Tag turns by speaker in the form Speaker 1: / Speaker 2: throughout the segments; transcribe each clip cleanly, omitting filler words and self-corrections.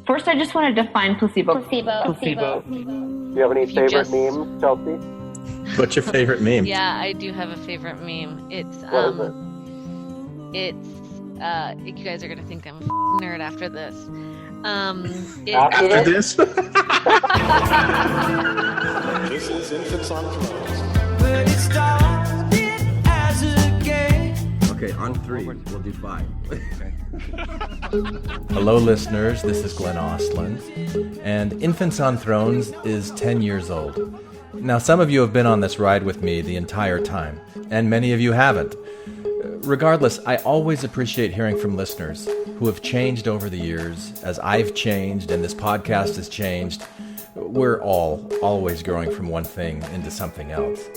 Speaker 1: First, I just want to define placebo.
Speaker 2: Placebo.
Speaker 3: Do you have any favorite memes, Chelsea?
Speaker 4: What's your favorite meme?
Speaker 2: Yeah, I do have a favorite meme. It's
Speaker 3: What is it?
Speaker 2: you guys are gonna think I'm a nerd after this.
Speaker 3: After
Speaker 4: this?
Speaker 5: This is Infants on Thrones.
Speaker 6: But it started as a game.
Speaker 4: Okay, on 3, we'll do 5. Hello, listeners. This is Glenn Ostland, and Infants on Thrones is 10 years old. Now, some of you have been on this ride with me the entire time, and many of you haven't. Regardless, I always appreciate hearing from listeners who have changed over the years, as I've changed and this podcast has changed. We're all always growing from one thing into something else.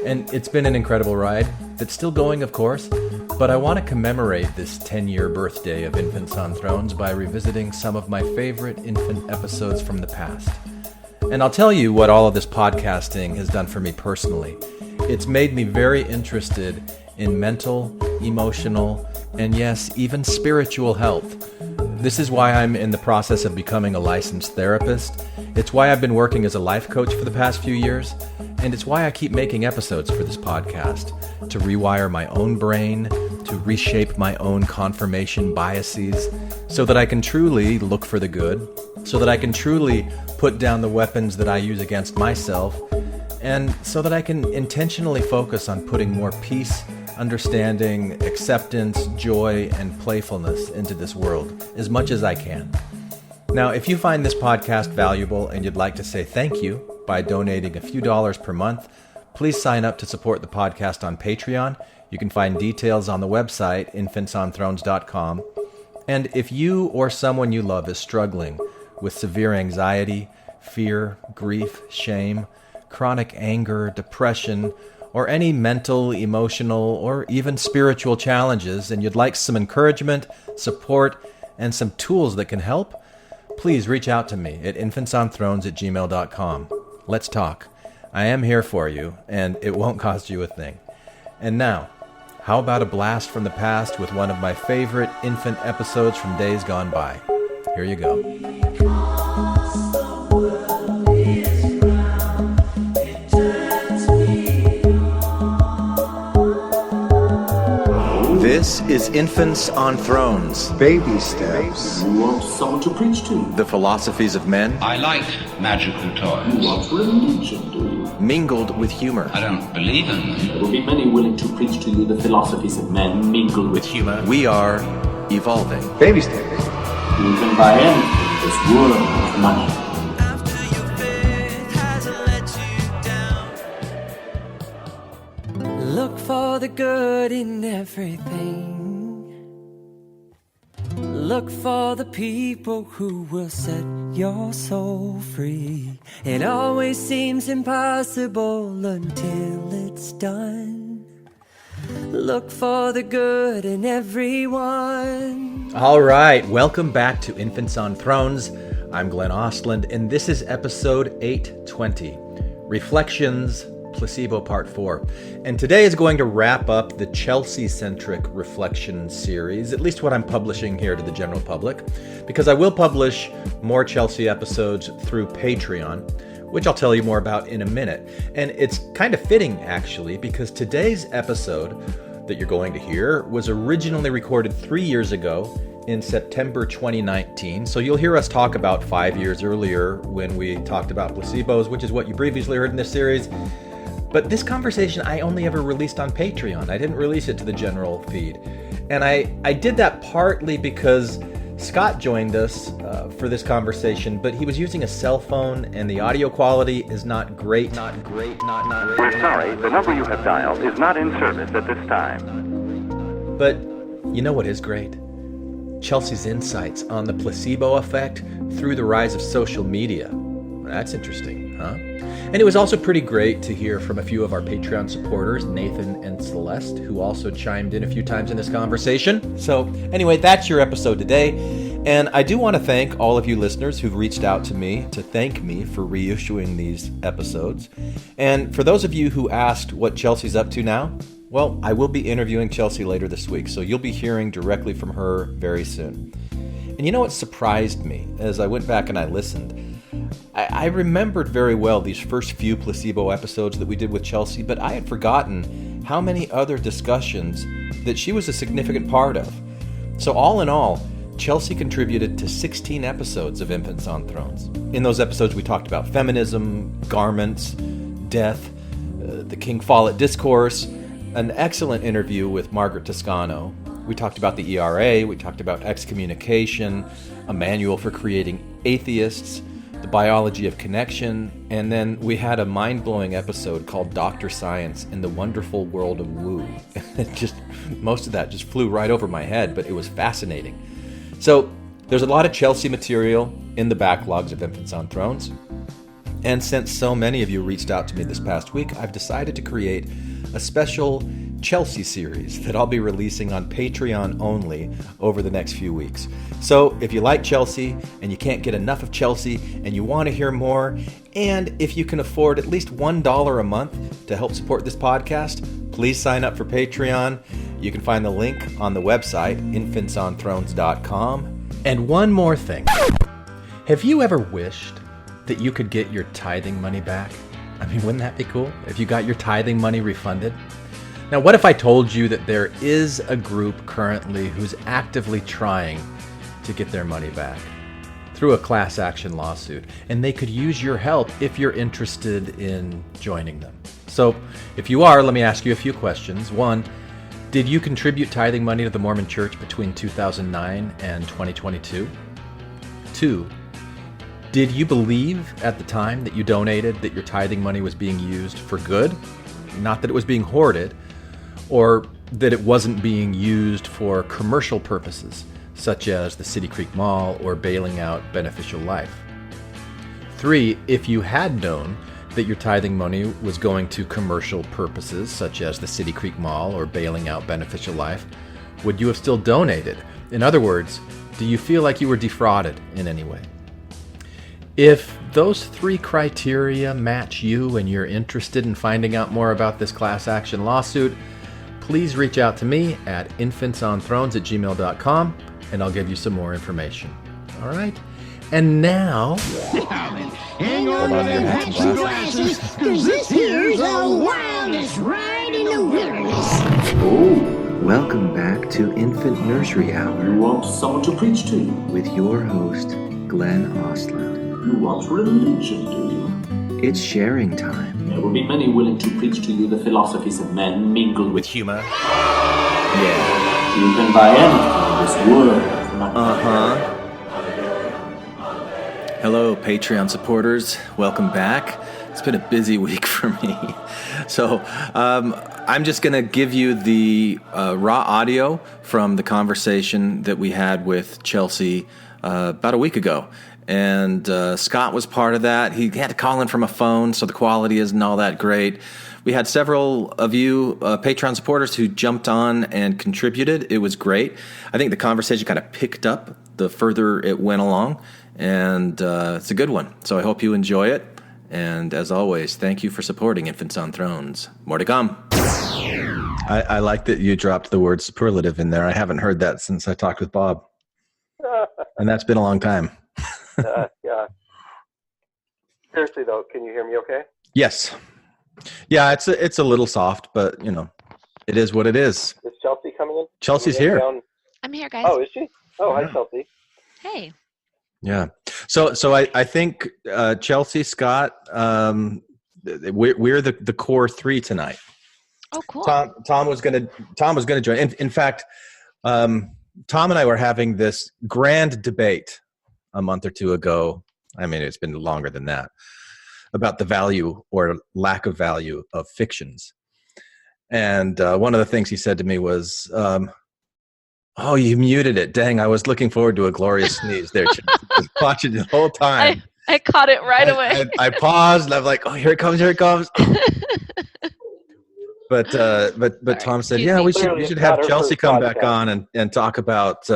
Speaker 4: And it's been an incredible ride that's still going, of course, but I want to commemorate this 10-year birthday of Infants on Thrones by revisiting some of my favorite infant episodes from the past. And I'll tell you what all of this podcasting has done for me personally. It's made me very interested in mental, emotional, and yes, even spiritual health. This is why I'm in the process of becoming a licensed therapist. It's why I've been working as a life coach for the past few years. And it's why I keep making episodes for this podcast, to rewire my own brain, to reshape my own confirmation biases, so that I can truly look for the good, so that I can truly put down the weapons that I use against myself, and so that I can intentionally focus on putting more peace, understanding, acceptance, joy, and playfulness into this world as much as I can. Now, if you find this podcast valuable and you'd like to say thank you by donating a few dollars per month, please sign up to support the podcast on Patreon. You can find details on the website, infantsonthrones.com. And if you or someone you love is struggling with severe anxiety, fear, grief, shame, chronic anger, depression, or any mental, emotional, or even spiritual challenges, and you'd like some encouragement, support, and some tools that can help, please reach out to me at infantsonthrones@gmail.com. Let's talk. I am here for you, and it won't cost you a thing. And now, how about a blast from the past with one of my favorite infant episodes from days gone by? Here you go. This is Infants on Thrones.
Speaker 7: Baby steps.
Speaker 5: You want someone to preach to you?
Speaker 4: The philosophies of men,
Speaker 8: I like magical toys.
Speaker 5: You want religion, do you?
Speaker 4: mingled with humor.
Speaker 8: I don't believe in them.
Speaker 5: There will be many willing to preach to you the philosophies of men mingled with humor.
Speaker 4: We are evolving.
Speaker 7: Baby steps.
Speaker 5: You can buy anything in this world of money.
Speaker 6: After your faith has let you down. Look for the good in everything. Look for the people who will set your soul free. It always seems impossible until it's done. Look for the good in everyone.
Speaker 4: All right, welcome back to Infants on Thrones. I'm Glenn Ostland, and this is episode 820, Reflections, Placebo Part 4. And today is going to wrap up the Chelsea-centric reflection series, at least what I'm publishing here to the general public, because I will publish more Chelsea episodes through Patreon, which I'll tell you more about in a minute. And it's kind of fitting, actually, because today's episode that you're going to hear was originally recorded 3 years ago in September 2019. So you'll hear us talk about 5 years earlier when we talked about placebos, which is what you previously heard in this series. But this conversation I only ever released on Patreon. I didn't release it to the general feed. And I did that partly because Scott joined us for this conversation, but he was using a cell phone and the audio quality is not great.
Speaker 9: We're sorry, the number you have dialed is not in service at this time.
Speaker 4: But you know what is great? Chelsea's insights on the placebo effect through the rise of social media. That's interesting, huh? And it was also pretty great to hear from a few of our Patreon supporters, Nathan and Celeste, who also chimed in a few times in this conversation. So anyway, that's your episode today. And I do want to thank all of you listeners who've reached out to me to thank me for reissuing these episodes. And for those of you who asked what Chelsea's up to now, well, I will be interviewing Chelsea later this week, so you'll be hearing directly from her very soon. And you know what surprised me as I went back and I listened? I remembered very well these first few Placebo episodes that we did with Chelsea, but I had forgotten how many other discussions that she was a significant part of. So all in all, Chelsea contributed to 16 episodes of Infants on Thrones. In those episodes, we talked about feminism, garments, death, the King Follett discourse, an excellent interview with Margaret Toscano. We talked about the ERA, we talked about excommunication, a manual for creating atheists, the biology of connection, and then we had a mind-blowing episode called Dr. Science in the Wonderful World of Woo. Most of that just flew right over my head, but it was fascinating. So there's a lot of Chelsea material in the backlogs of Infants on Thrones. And since so many of you reached out to me this past week, I've decided to create a special Chelsea series that I'll be releasing on Patreon only over the next few weeks. So if you like Chelsea and you can't get enough of Chelsea and you want to hear more, and if you can afford at least $1 a month to help support this podcast, please sign up for Patreon. You can find the link on the website, infantsonthrones.com. And one more thing. Have you ever wished that you could get your tithing money back? I mean, wouldn't that be cool if you got your tithing money refunded? Now, what if I told you that there is a group currently who's actively trying to get their money back through a class action lawsuit, and they could use your help if you're interested in joining them? So if you are, let me ask you a few questions. One, did you contribute tithing money to the Mormon Church between 2009 and 2022? Two, did you believe at the time that you donated that your tithing money was being used for good? Not that it was being hoarded, or that it wasn't being used for commercial purposes, such as the City Creek Mall or bailing out Beneficial Life. Three, if you had known that your tithing money was going to commercial purposes, such as the City Creek Mall or bailing out Beneficial Life, would you have still donated? In other words, do you feel like you were defrauded in any way? If those three criteria match you and you're interested in finding out more about this class action lawsuit, please reach out to me at infantsonthrones@gmail.com and I'll give you some more information. All right? And now...
Speaker 7: Hang on to them hats and glasses, because this here's the wildest ride in the wilderness.
Speaker 10: Oh, welcome back to Infant Nursery Hour.
Speaker 5: You want someone to preach to you?
Speaker 10: With your host, Glenn Ostland.
Speaker 5: You want religion, do you?
Speaker 10: It's sharing time.
Speaker 5: There will be many willing to preach to you the philosophies of men mingled with
Speaker 4: humor.
Speaker 5: Yeah. You can buy anything in this world.
Speaker 10: Uh-huh. Hello, Patreon supporters. Welcome back. It's been a busy week for me. So I'm just going to give you the raw audio from the conversation that we had with Chelsea about a week ago. And Scott was part of that. He had to call in from a phone, so the quality isn't all that great. We had several of you Patreon supporters who jumped on and contributed. It was great. I think the conversation kind of picked up the further it went along, and it's a good one. So I hope you enjoy it. And as always, thank you for supporting Infants on Thrones. More to come.
Speaker 4: I like that you dropped the word superlative in there. I haven't heard that since I talked with Bob. And that's been a long time.
Speaker 3: Yeah. Seriously though, can you hear me okay?
Speaker 4: Yes. Yeah, it's a little soft, but you know, it is what it is.
Speaker 3: Is Chelsea coming in?
Speaker 4: Chelsea's here.
Speaker 2: I'm here, guys.
Speaker 3: Oh, is she? Oh,
Speaker 4: Yeah.
Speaker 3: Hi, Chelsea.
Speaker 2: Hey.
Speaker 4: Yeah. So I think Chelsea, Scott, we're the core three tonight.
Speaker 2: Oh, cool.
Speaker 4: Tom was gonna join. In fact, Tom and I were having this grand debate a month or two ago. I mean, it's been longer than that, about the value or lack of value of fictions. And one of the things he said to me was, "Oh, you muted it. Dang, I was looking forward to a glorious sneeze there. Just watching the whole time."
Speaker 2: I caught it right away.
Speaker 4: I paused and I'm like, "Oh, here it comes, here it comes." But Tom said, "Yeah, we should have Chelsea come back on and talk about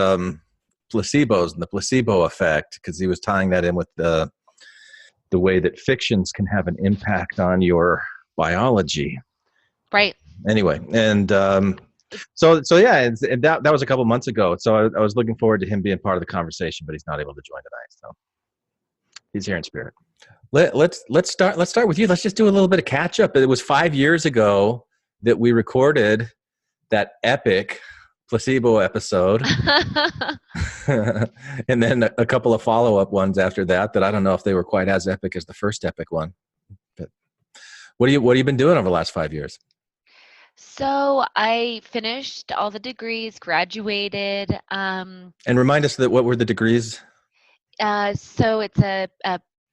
Speaker 4: placebos and the placebo effect," because he was tying that in with the way that fictions can have an impact on your biology.
Speaker 2: Right.
Speaker 4: Anyway, and So yeah, and that was a couple months ago. So I was looking forward to him being part of the conversation, but he's not able to join tonight. So he's here in spirit. Let's start with you. Let's just do a little bit of catch up. It was 5 years ago that we recorded that epic placebo episode, and then a couple of follow-up ones after that I don't know if they were quite as epic as the first epic one. But what have you been doing over the last 5 years?
Speaker 2: So I finished all the degrees, graduated.
Speaker 4: And remind us what were the degrees?
Speaker 2: So it's a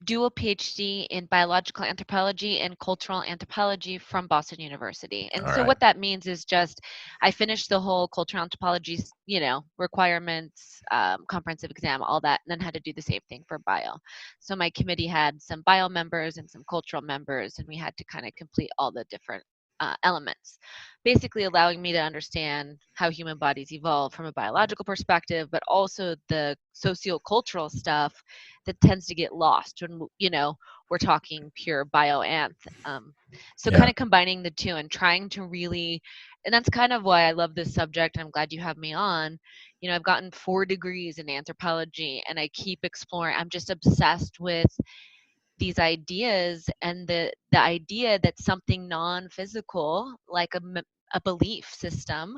Speaker 2: dual PhD in biological anthropology and cultural anthropology from Boston University. And so what that means is just I finished the whole cultural anthropology, requirements, comprehensive exam, all that, and then had to do the same thing for bio. So my committee had some bio members and some cultural members, and we had to kind of complete all the different elements, basically allowing me to understand how human bodies evolve from a biological perspective, but also the sociocultural stuff that tends to get lost when, we're talking pure bioanth. So kind of combining the two and trying to really, and that's kind of why I love this subject. I'm glad you have me on. I've gotten 4 degrees in anthropology, and I keep exploring. I'm just obsessed with these ideas, and the idea that something non-physical, like a belief system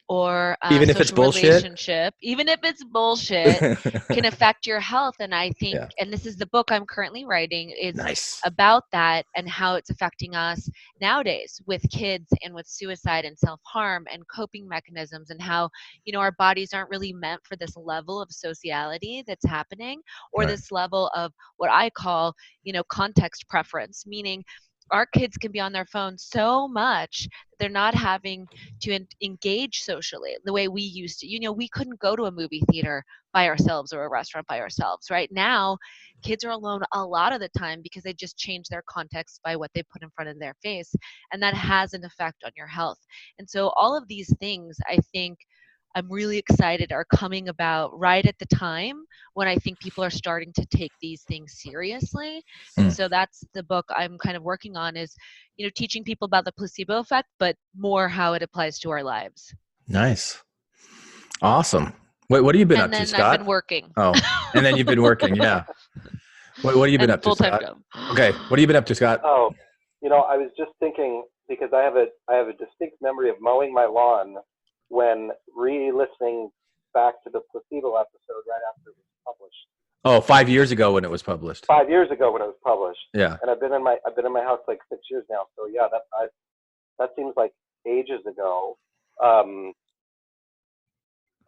Speaker 2: or a
Speaker 4: even if it's bullshit,
Speaker 2: relationship, even if it's bullshit, can affect your health. And I think, and this is the book I'm currently writing, is about that and how it's affecting us nowadays with kids and with suicide and self-harm and coping mechanisms, and how, our bodies aren't really meant for this level of sociality that's happening, or this level of what I call, context preference, meaning our kids can be on their phone so much that they're not having to engage socially the way we used to. We couldn't go to a movie theater by ourselves or a restaurant by ourselves. Right now, kids are alone a lot of the time because they just change their context by what they put in front of their face, and that has an effect on your health. And so all of these things, I think, I'm really excited are coming about right at the time when I think people are starting to take these things seriously. And so that's the book I'm kind of working on, is, teaching people about the placebo effect, but more how it applies to our lives.
Speaker 4: Nice. Awesome. Wait, what have you been up to, Scott?
Speaker 2: I've been working.
Speaker 4: Oh, and then you've been working. Yeah. What have you been up to, Scott? Job. Okay. What have you been up to, Scott?
Speaker 3: Oh, I was just thinking, because I have a distinct memory of mowing my lawn when re-listening back to the placebo episode right after it was published.
Speaker 4: Oh, 5 years ago when it was published.
Speaker 3: 5 years ago when it was published.
Speaker 4: Yeah.
Speaker 3: And I've been in my house like 6 years now. So yeah, that seems like ages ago.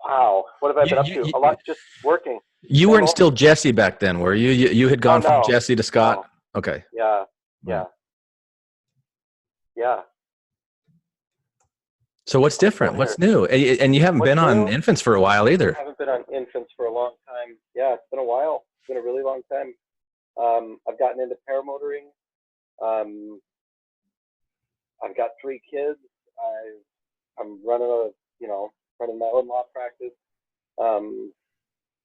Speaker 3: Wow. What have I been up to? A lot, just working.
Speaker 4: You weren't still Jesse back then, were you? You had gone from Jesse to Scott?
Speaker 3: No.
Speaker 4: Okay.
Speaker 3: Yeah.
Speaker 4: So what's different? What's new? And you haven't been on infants for a while either.
Speaker 3: I haven't been on infants for a long time. Yeah, it's been a while. It's been a really long time. I've gotten into paramotoring. I've got 3 kids. I'm running running my own law practice.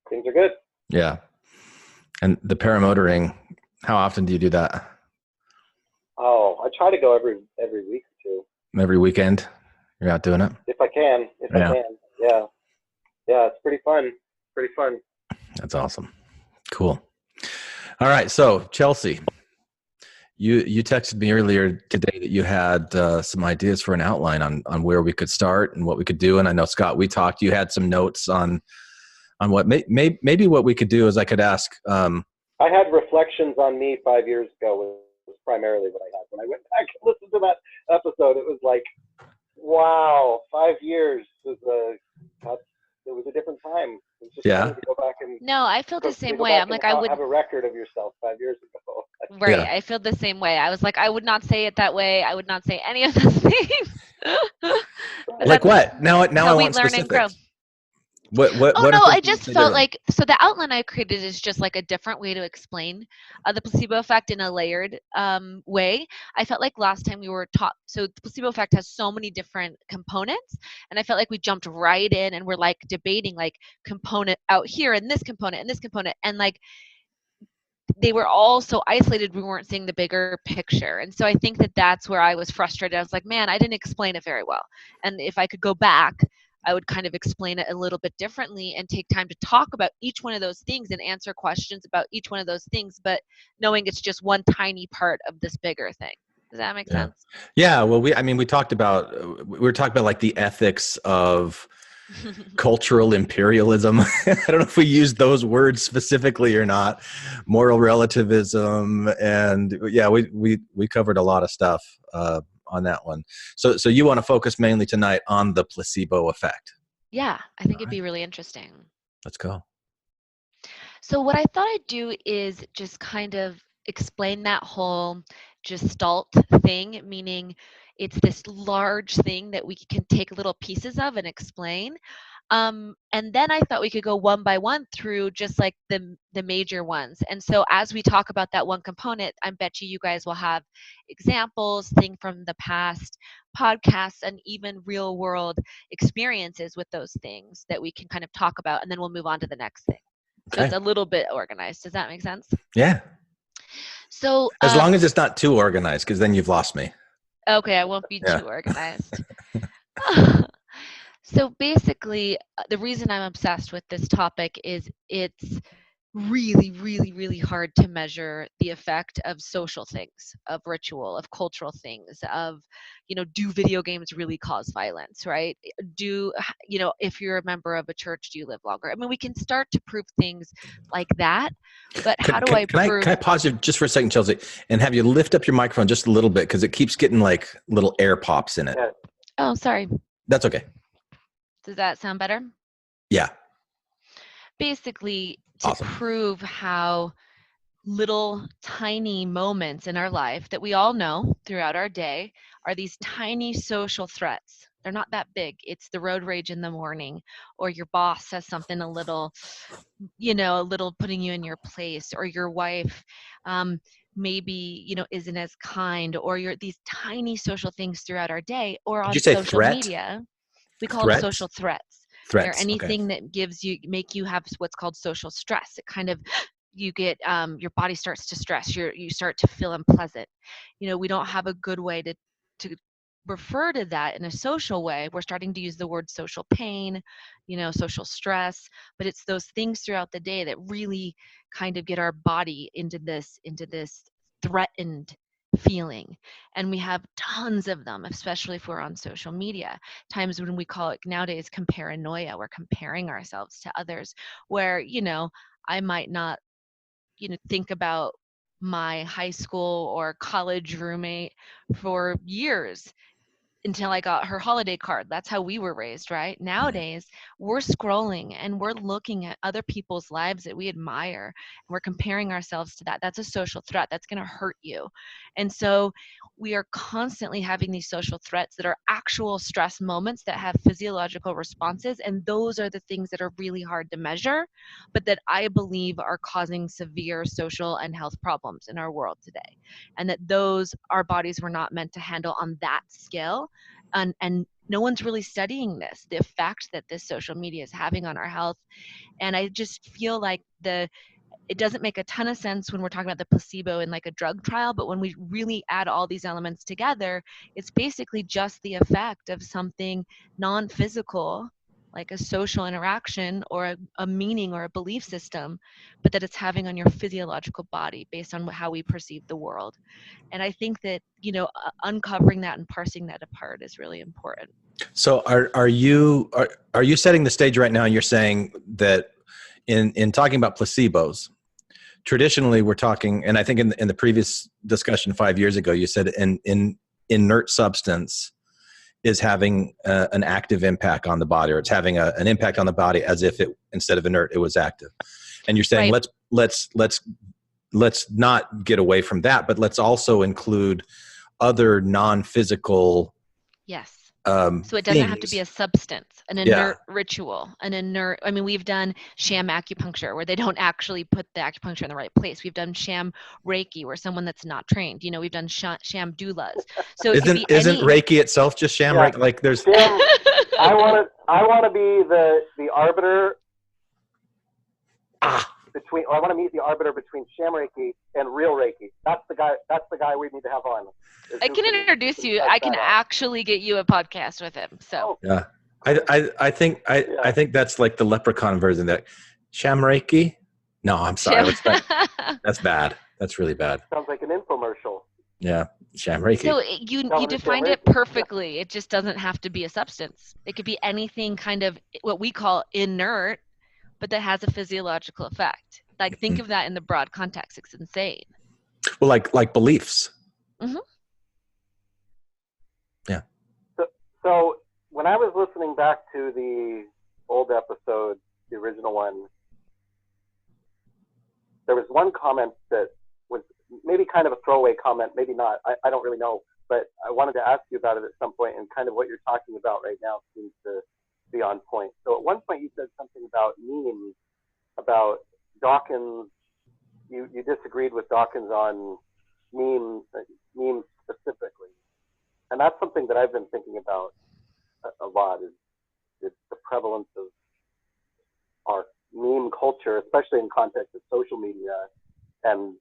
Speaker 3: Things are good.
Speaker 4: Yeah. And the paramotoring, how often do you do that?
Speaker 3: Oh, I try to go every week or 2.
Speaker 4: Every weekend? You're out doing it?
Speaker 3: If I can. I can. Yeah. Yeah, it's pretty fun.
Speaker 4: That's awesome. Cool. All right. So, Chelsea, you texted me earlier today that you had some ideas for an outline on where we could start and what we could do. And I know, Scott, we talked. You had some notes on what maybe what we could do is I could ask.
Speaker 3: I had reflections on me 5 years ago was primarily what I had. When I went back and listened to that episode, it was like, wow, 5 years was it was a different time. It was just fun to go back and
Speaker 2: no, I feel the same way. I'm like, I would
Speaker 3: have a record of yourself 5 years ago.
Speaker 2: Right. Yeah. I feel the same way. I was like, I would not say it that way. I would not say any of those things.
Speaker 4: Like what? Now I want specifics. What
Speaker 2: I just felt like, so the outline I created is just like a different way to explain the placebo effect in a layered way. I felt like last time we were taught, so the placebo effect has so many different components, and I felt like we jumped right in and we're like debating like component out here and this component and this component, and like they were all so isolated, we weren't seeing the bigger picture. And so I think that that's where I was frustrated. I was like, man, I didn't explain it very well. And if I could go back, I would kind of explain it a little bit differently and take time to talk about each one of those things and answer questions about each one of those things, but knowing it's just one tiny part of this bigger thing. Does that make sense?
Speaker 10: Yeah. Well, we were talking about like the ethics of cultural imperialism. I don't know if we used those words specifically or not. Moral relativism, and we covered a lot of stuff on that one. So you want to focus mainly tonight on the placebo effect?
Speaker 2: Yeah, I think it'd be really interesting.
Speaker 10: Let's go.
Speaker 2: So what I thought I'd do is just kind of explain that whole gestalt thing, meaning it's this large thing that we can take little pieces of and explain. And then I thought we could go one by one through just like the major ones. And so as we talk about that one component, I bet you guys will have examples, things from the past podcasts, and even real world experiences with those things that we can kind of talk about, and then we'll move on to the next thing. So it's a little bit organized. Does that make sense?
Speaker 10: Yeah.
Speaker 2: So
Speaker 10: as long as it's not too organized, because then you've lost me.
Speaker 2: Okay, I won't be too organized. So basically, the reason I'm obsessed with this topic is it's really, really, really hard to measure the effect of social things, of ritual, of cultural things, of, do video games really cause violence, right? If you're a member of a church, do you live longer? I mean, we can start to prove things like that, but how do I prove?
Speaker 10: Can I pause you just for a second, Chelsea, and have you lift up your microphone just a little bit, because it keeps getting like little air pops in it.
Speaker 2: Oh, sorry.
Speaker 10: That's okay.
Speaker 2: Does that sound better?
Speaker 10: Yeah.
Speaker 2: Basically, to prove how little tiny moments in our life that we all know throughout our day are these tiny social threats. They're not that big. It's the road rage in the morning, or your boss says something a little putting you in your place, or your wife maybe isn't as kind, or these tiny social things throughout our day, or on social media. We call them social threats. They're anything that make you have what's called social stress. It kind of, you get, your body starts to stress. You start to feel unpleasant. We don't have a good way to refer to that in a social way. We're starting to use the word social pain, social stress, but it's those things throughout the day that really kind of get our body into this threatened feeling. And we have tons of them, especially if we're on social media. Times when we call it nowadays comparanoia, we're comparing ourselves to others, where I might not think about my high school or college roommate for years until I got her holiday card. That's how we were raised, right? Nowadays, we're scrolling and we're looking at other people's lives that we admire, and we're comparing ourselves to that. That's a social threat. That's going to hurt you. And so we are constantly having these social threats that are actual stress moments that have physiological responses, and those are the things that are really hard to measure, but that I believe are causing severe social and health problems in our world today. And that our bodies were not meant to handle on that scale. And no one's really studying this, the effect that this social media is having on our health. And I just feel like it doesn't make a ton of sense when we're talking about the placebo in like a drug trial, but when we really add all these elements together, it's basically just the effect of something non-physical, like a social interaction or a meaning or a belief system, but that it's having on your physiological body based on how we perceive the world. And I think that, uncovering that and parsing that apart is really important.
Speaker 10: So are you setting the stage right now? You're saying that in talking about placebos, traditionally we're talking, and I think in the previous discussion 5 years ago, you said an inert substance is having an active impact on the body, or it's having an impact on the body as if it, instead of inert, it was active. And you're saying, right, let's not get away from that, but let's also include other non-physical.
Speaker 2: Yes. So it doesn't have to be a substance, an inert ritual, we've done sham acupuncture where they don't actually put the acupuncture in the right place. We've done sham Reiki where someone that's not trained, we've done sham doulas. So isn't
Speaker 10: Reiki itself just sham?
Speaker 3: Yeah.
Speaker 10: Right? Like there's.
Speaker 3: Tim, I want to be the arbiter between, or I want to meet the arbiter between sham Reiki and real Reiki. That's the guy we need to have on.
Speaker 2: I can introduce you. I can actually get you a podcast with him. So
Speaker 4: yeah, I think that's like the leprechaun version. That sham Reiki. No, I'm sorry. That's bad. That's really bad.
Speaker 3: Sounds like an infomercial.
Speaker 4: Yeah, sham Reiki.
Speaker 2: So you defined it perfectly. It just doesn't have to be a substance. It could be anything kind of what we call inert, but that has a physiological effect. Like think of that in the broad context. It's insane.
Speaker 4: Well, like beliefs.
Speaker 2: Mm-hmm.
Speaker 4: Yeah.
Speaker 3: So when I was listening back to the old episode, the original one, there was one comment that was maybe kind of a throwaway comment, maybe not. I don't really know, but I wanted to ask you about it at some point, and kind of what you're talking about right now seems to be on point. So at one point you said something about memes, about Dawkins. You disagreed with Dawkins on memes specifically, and that's something that I've been thinking about a lot. Is the prevalence of our meme culture, especially in context of social media, and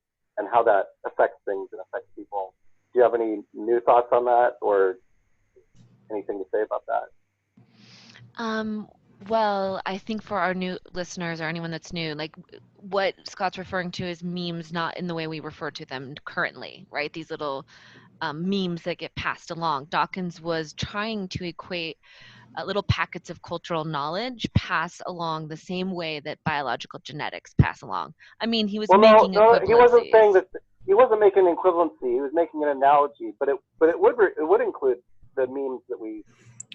Speaker 3: how that affects things and affects people. Do you have any new thoughts on that, or anything to say about that?
Speaker 2: Well, I think for our new listeners or anyone that's new, like what Scott's referring to is memes, not in the way we refer to them currently, right? These little memes that get passed along. Dawkins was trying to equate little packets of cultural knowledge pass along the same way that biological genetics pass along. I mean, he was making equivalencies.
Speaker 3: He wasn't saying that. He wasn't making an equivalency. He was making an analogy, but it would include the memes that we.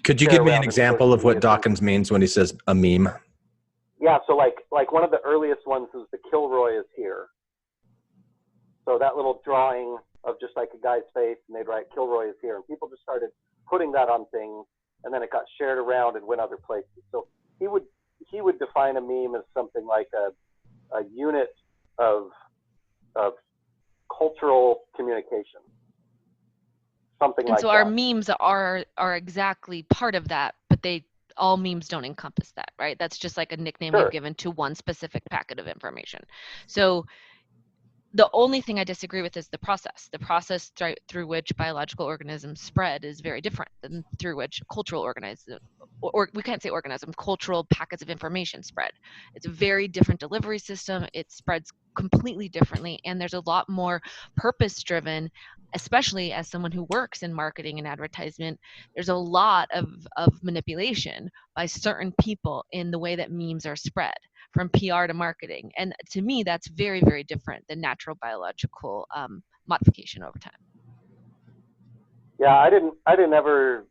Speaker 4: Could you give me an example of what Dawkins means when he says a meme?
Speaker 3: Yeah, so like one of the earliest ones is the Kilroy is here. So that little drawing of just like a guy's face, and they'd write Kilroy is here, and people just started putting that on things, and then it got shared around and went other places. So he would define a meme as something like a unit of cultural communication. Something like that.
Speaker 2: And so our memes are exactly part of that, but all memes don't encompass that, right? That's just like a nickname we've given to one specific packet of information. So the only thing I disagree with is the process. The process through which biological organisms spread is very different than through which cultural organisms, or we can't say organism, cultural packets of information spread. It's a very different delivery system. It spreads completely differently, and there's a lot more purpose-driven, especially as someone who works in marketing and advertisement. There's a lot of manipulation by certain people in the way that memes are spread, from PR to marketing. And to me, that's very, very different than natural biological modification over time.
Speaker 3: Yeah, I didn't ever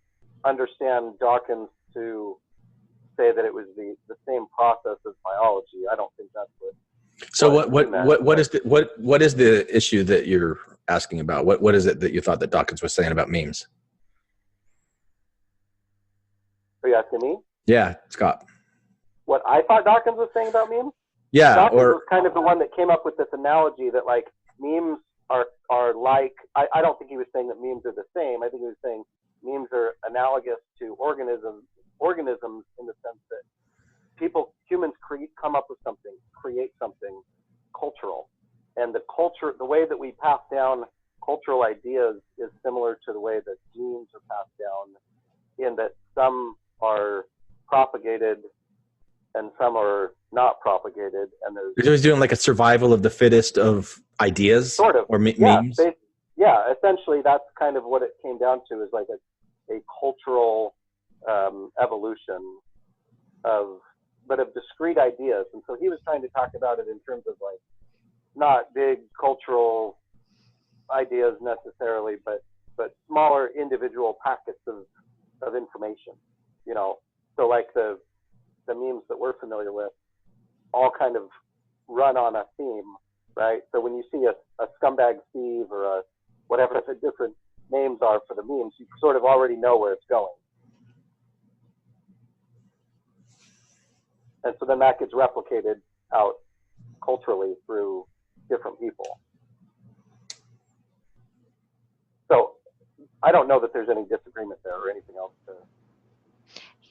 Speaker 3: understand Dawkins to say that it was the same process as biology. I don't think that's what.
Speaker 4: So what is the issue that you're asking about? What is it that you thought that Dawkins was saying about memes?
Speaker 3: Are you asking me?
Speaker 4: Yeah, Scott.
Speaker 3: What I thought Dawkins was saying about memes?
Speaker 4: Yeah,
Speaker 3: Dawkins was kind of the one that came up with this analogy that like memes are like, I don't think he was saying that memes are the same. I think he was saying memes are analogous to organisms in the sense that humans come up with something, create something cultural. And the way that we pass down cultural ideas is similar to the way that genes are passed down, in that some are propagated and some are not propagated. And
Speaker 4: he was doing like a survival of the fittest of ideas,
Speaker 3: sort of,
Speaker 4: or memes.
Speaker 3: Yeah, essentially that's kind of what it came down to, is like a cultural evolution of discrete ideas. And so he was trying to talk about it in terms of like not big cultural ideas necessarily, but smaller individual packets of information, you know. So like the memes that we're familiar with all kind of run on a theme, right? So when you see a scumbag Steve or whatever the different names are for the memes, you sort of already know where it's going. And so then that gets replicated out culturally through different people. So I don't know that there's any disagreement there or anything else to.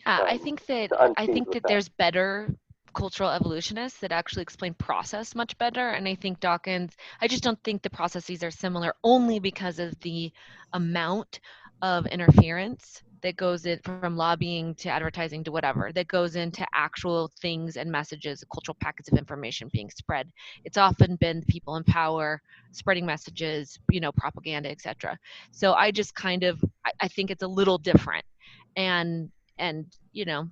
Speaker 2: Yeah, I think that there's better cultural evolutionists that actually explain process much better. And I think Dawkins, I just don't think the processes are similar only because of the amount of interference that goes in from lobbying to advertising to whatever, that goes into actual things and messages, cultural packets of information being spread. It's often been the people in power spreading messages, propaganda, etc. So I just I think it's a little different. And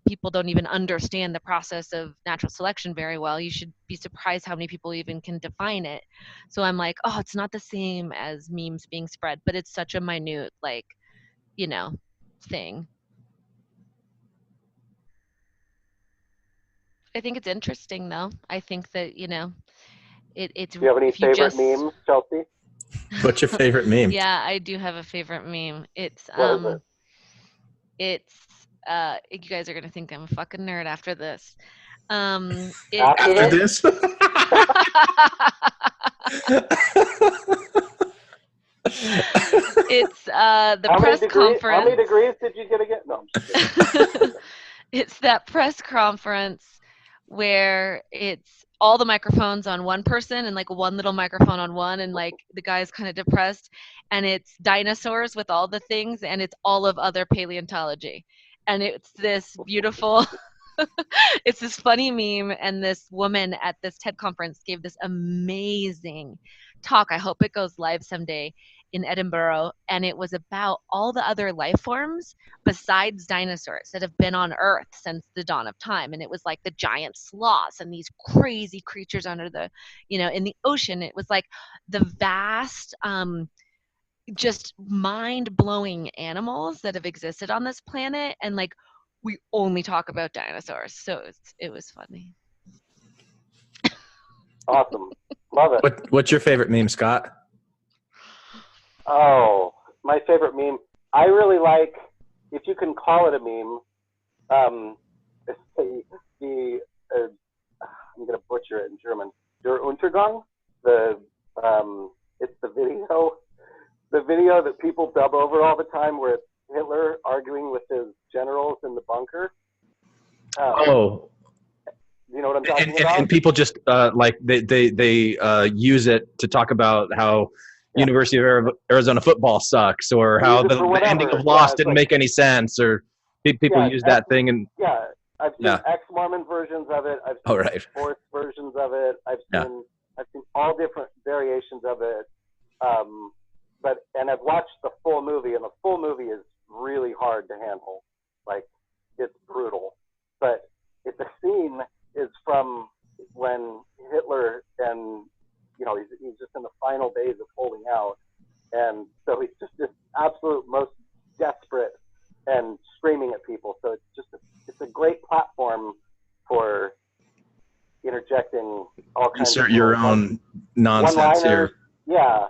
Speaker 2: people don't even understand the process of natural selection very well. You should be surprised how many people even can define it. So I'm like, oh, it's not the same as memes being spread, but it's such a minute, thing. I think it's interesting, though. I think that, it's.
Speaker 3: Do you have any favorite memes, Chelsea?
Speaker 10: What's your favorite meme?
Speaker 2: Yeah, I do have a favorite meme. It's
Speaker 3: What is it?
Speaker 2: you guys are gonna think I'm a fucking nerd after this.
Speaker 3: After
Speaker 10: this?
Speaker 2: It's the press conference.
Speaker 3: How many degrees did you get? No.
Speaker 2: It's that press conference where it's all the microphones on one person and like one little microphone on one, and like the guy's kind of depressed, and it's dinosaurs with all the things, and it's all of other paleontology, and it's this beautiful it's this funny meme. And this woman at this TED conference gave this amazing talk. I hope it goes live someday in Edinburgh. And it was about all the other life forms besides dinosaurs that have been on Earth since the dawn of time. And it was like the giant sloths and these crazy creatures under the, in the ocean. It was like the vast, just mind-blowing animals that have existed on this planet. And like, we only talk about dinosaurs, so it was funny.
Speaker 3: Awesome. Love it.
Speaker 10: What's your favorite meme, Scott?
Speaker 3: Oh, my favorite meme. I really like, if you can call it a meme, I'm going to butcher it in German. Der Untergang. It's the video that people dub over all the time, where it's Hitler arguing with his generals in the bunker. You know what I'm talking about?
Speaker 10: And people just they use it to talk about how University of Arizona football sucks, or how the ending of Lost didn't make any sense, or people use that thing. And
Speaker 3: I've seen ex-Mormon versions of it. I've seen sports versions of it. I've seen all different variations of it. And I've watched the full movie, and the full movie is really hard to handle. Like, it's brutal. But the scene is from when Hitler, and he's just in the final days of holding out, and so he's just this absolute most desperate and screaming at people. So it's a great platform for interjecting all kinds
Speaker 10: insert your own nonsense here.
Speaker 3: Yeah.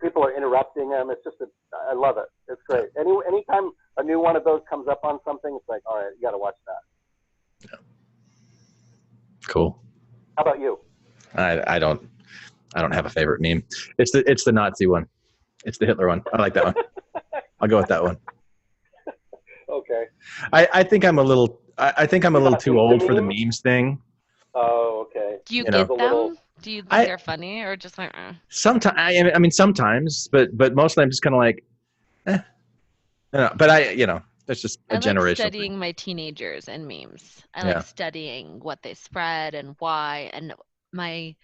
Speaker 3: People are interrupting him. It's just I love it. It's great. Anytime a new one of those comes up on something, it's like, all right, you got to watch that.
Speaker 10: Yeah. Cool.
Speaker 3: How about you?
Speaker 10: I don't have a favorite meme. It's the Nazi one. It's the Hitler one. I like that one. I'll go with that one.
Speaker 3: Okay.
Speaker 10: I think I'm a little too old for the memes thing.
Speaker 3: Oh, okay.
Speaker 2: Do you get them? Do you think they're funny, or just like?
Speaker 10: Sometimes, I mean, sometimes, but mostly I'm just kind of like, But that's just a generation. I like
Speaker 2: studying my teenagers and memes. I like studying what they spread and why. And my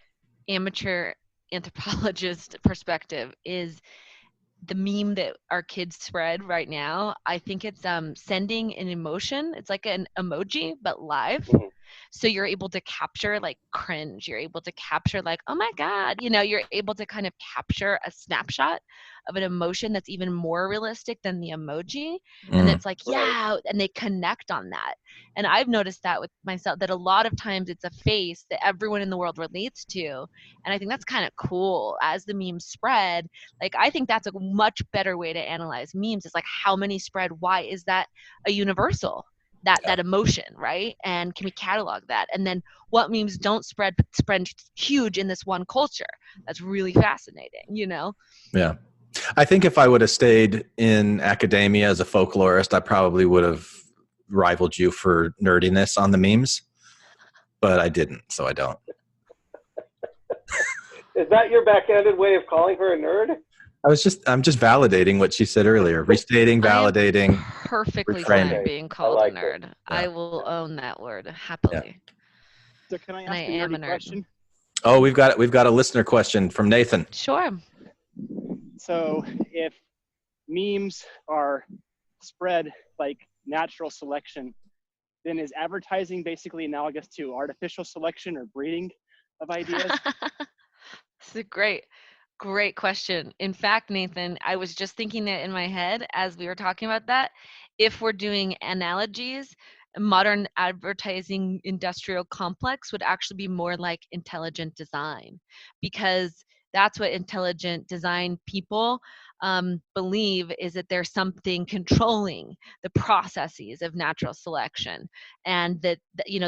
Speaker 2: amateur anthropologist perspective is the meme that our kids spread right now. I think it's sending an emotion. It's like an emoji, but live. Mm-hmm. So you're able to capture like cringe. You're able to capture like, oh my God, you're able to kind of capture a snapshot of an emotion that's even more realistic than the emoji. And it's like, and they connect on that. And I've noticed that with myself, that a lot of times it's a face that everyone in the world relates to. And I think that's kind of cool as the memes spread. Like, I think that's a much better way to analyze memes. It's like, how many spread? Why is that a universal? That emotion, right? And can we catalog that? And then what memes don't spread, but spread huge in this one culture? That's really fascinating,
Speaker 10: Yeah. I think if I would have stayed in academia as a folklorist, I probably would have rivaled you for nerdiness on the memes.
Speaker 4: but I didn't, so I don't.
Speaker 3: Is that your backhanded way of calling her a nerd?
Speaker 4: I'm just validating what she said earlier, restating, validating.
Speaker 2: Perfectly
Speaker 4: reframing.
Speaker 2: fine being called
Speaker 3: like
Speaker 2: a nerd.
Speaker 3: it.
Speaker 2: Yeah. I will own that word happily.
Speaker 11: So can I ask
Speaker 2: and I am a nerd.
Speaker 11: question?
Speaker 4: Oh, we've got a listener question from Nathan.
Speaker 2: Sure.
Speaker 11: So if memes are spread like natural selection, then is advertising basically analogous to artificial selection or breeding of ideas?
Speaker 2: It's a great question. In fact, Nathan, I was just thinking that in my head as we were talking about that. If we're doing analogies, modern advertising industrial complex would actually be more like intelligent design, because that's what intelligent design people believe, is that there's something controlling the processes of natural selection, and that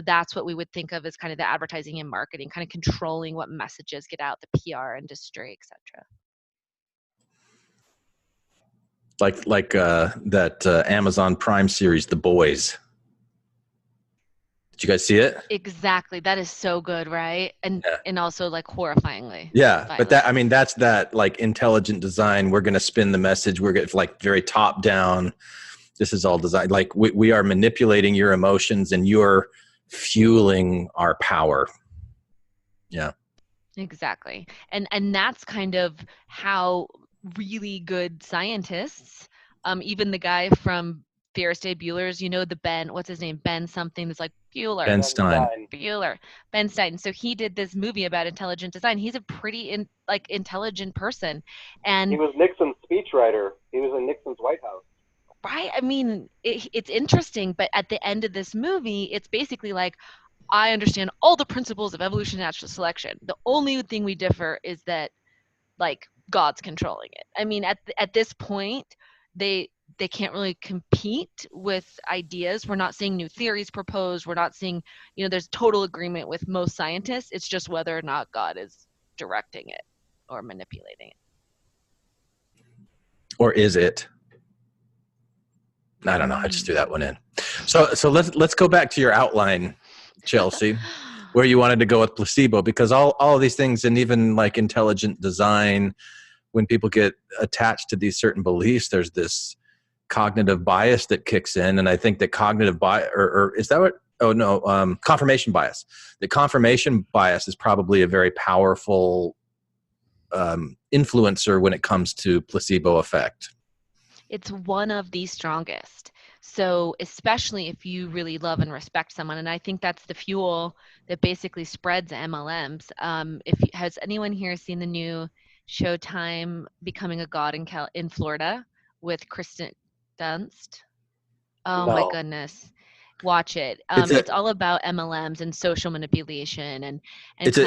Speaker 2: that's what we would think of as kind of the advertising and marketing, kind of controlling what messages get out, the PR industry, etc.
Speaker 4: Like that Amazon Prime series, The Boys. Did you guys see it?
Speaker 2: Exactly. That is so good, right? And also like horrifyingly.
Speaker 4: Yeah,
Speaker 2: violent.
Speaker 4: but that's that like intelligent design. We're going to spin the message. We're going to like very top down. This is all designed. Like we are manipulating your emotions, and you're fueling our power. Yeah.
Speaker 2: Exactly. And that's kind of how really good scientists, even the guy from Ferris Day Bueller's, the Ben, what's his name? Ben something that's like Bueller.
Speaker 4: Ben Stein.
Speaker 2: Ben Stein. So he did this movie about intelligent design. He's a pretty intelligent person. And
Speaker 3: he was Nixon's speechwriter. He was in Nixon's White House.
Speaker 2: Right. I mean, it's interesting, but at the end of this movie, it's basically like, I understand all the principles of evolution and natural selection. The only thing we differ is that, like, God's controlling it. I mean, at this point, they can't really compete with ideas. We're not seeing new theories proposed. We're not seeing, there's total agreement with most scientists. It's just whether or not God is directing it or manipulating it.
Speaker 4: Or is it? I don't know. I just threw that one in. So let's go back to your outline, Chelsea, where you wanted to go with placebo, because all of these things, and even like intelligent design, when people get attached to these certain beliefs, there's this cognitive bias that kicks in. And I think that cognitive bias, or is that what? Oh no, confirmation bias. The confirmation bias is probably a very powerful influencer when it comes to placebo effect.
Speaker 2: It's one of the strongest. So especially if you really love and respect someone, and I think that's the fuel that basically spreads MLMs. Has anyone here seen the new Showtime Becoming a God in Florida with Kristen Dunst? Oh
Speaker 3: No.
Speaker 2: My goodness. Watch it. It's all about MLMs and social manipulation, and
Speaker 4: it's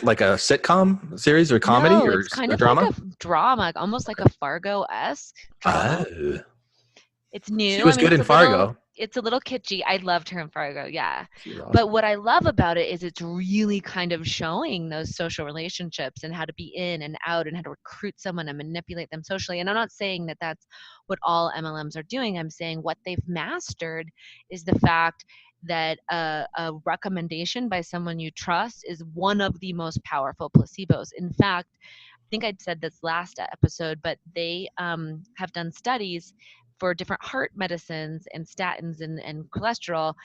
Speaker 4: like a sitcom series or comedy,
Speaker 2: no,
Speaker 4: or
Speaker 2: it's kind of
Speaker 4: drama?
Speaker 2: like a drama, almost like a Fargo-esque drama.
Speaker 4: Oh.
Speaker 2: It's new.
Speaker 4: She was good in Fargo.
Speaker 2: It's a little kitschy. I loved her in Fargo, yeah. Awesome. But what I love about it is it's really kind of showing those social relationships and how to be in and out and how to recruit someone and manipulate them socially. And I'm not saying that that's what all MLMs are doing. I'm saying what they've mastered is the fact that a recommendation by someone you trust is one of the most powerful placebos. In fact, I think I said this last episode, but they have done studies for different heart medicines and statins and cholesterol.